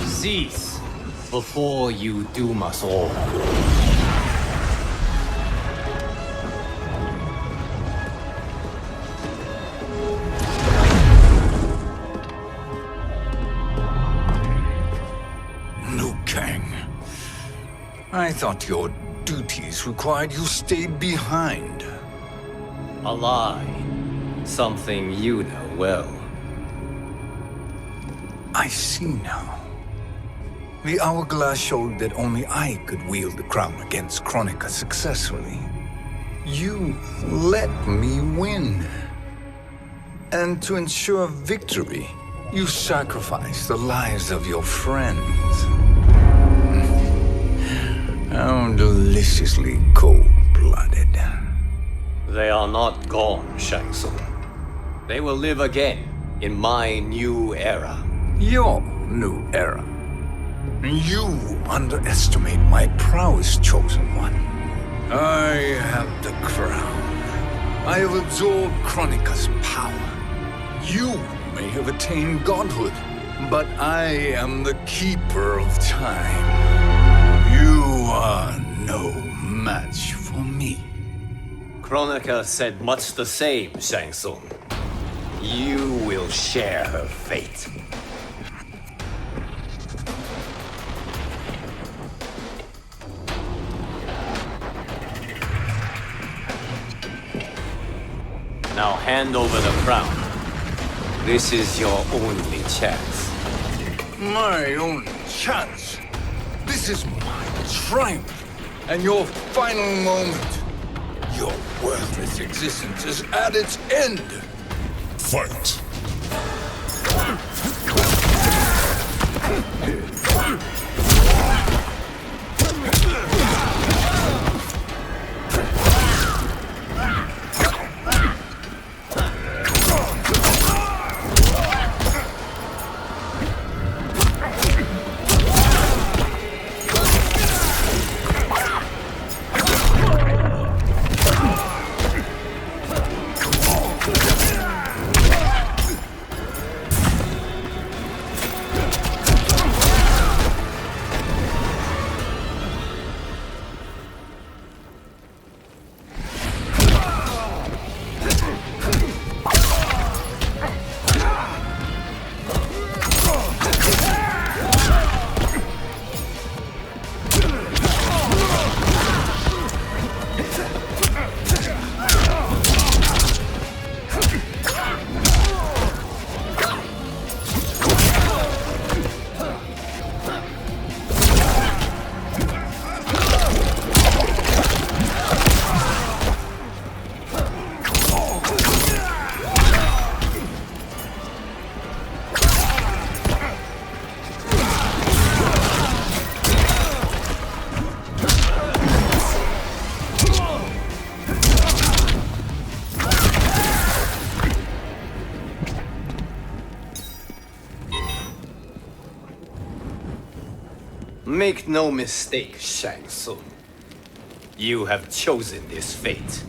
Cease, before you doom us all. Liu Kang. I thought your duties required you stayed behind. A lie. Something you know well. I see now. The hourglass showed that only I could wield the crown against Kronika successfully. You let me win. And to ensure victory, you sacrificed the lives of your friends. How deliciously cold-blooded. They are not gone, Shang Tsung. They will live again in my new era. Your new era. You underestimate my prowess, Chosen One. I have the crown. I have absorbed Kronika's power. You may have attained godhood, but I am the keeper of time. You are no match for me. Kronika said much the same, Shang Tsung. You will share her fate. Now hand over the crown. This is your only chance. My only chance? This is my triumph, and your final moment. Your worthless existence is at its end. Fight! Make no mistake, Shang Tsung. You have chosen this fate.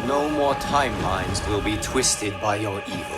No more timelines will be twisted by your evil.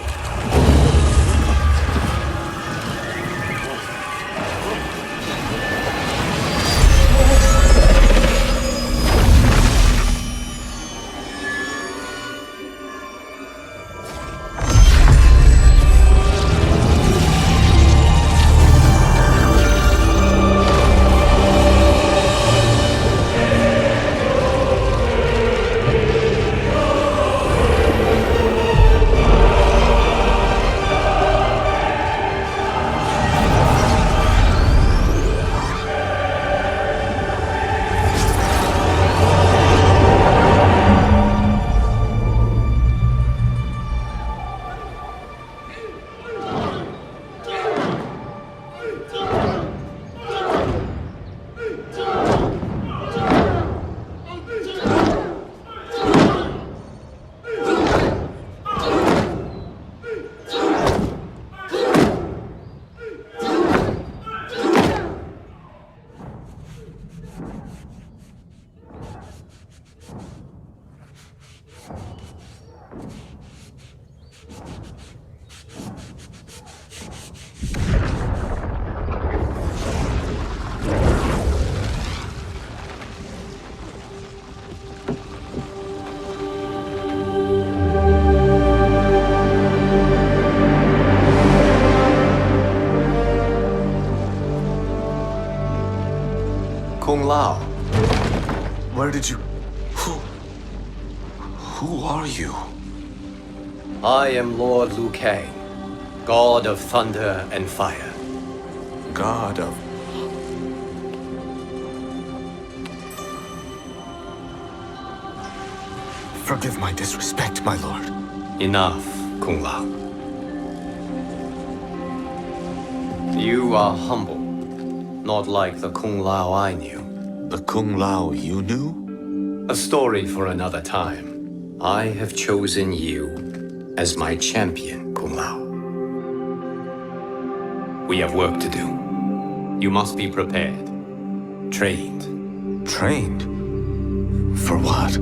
Where did you... Who are you? I am Lord Liu Kang, God of Thunder and Fire. God of... Forgive my disrespect, my lord. Enough, Kung Lao. You are humble, not like the Kung Lao I knew. The Kung Lao you knew? A story for another time. I have chosen you as my champion, Kung Lao. We have work to do. You must be prepared. Trained. Trained? For what?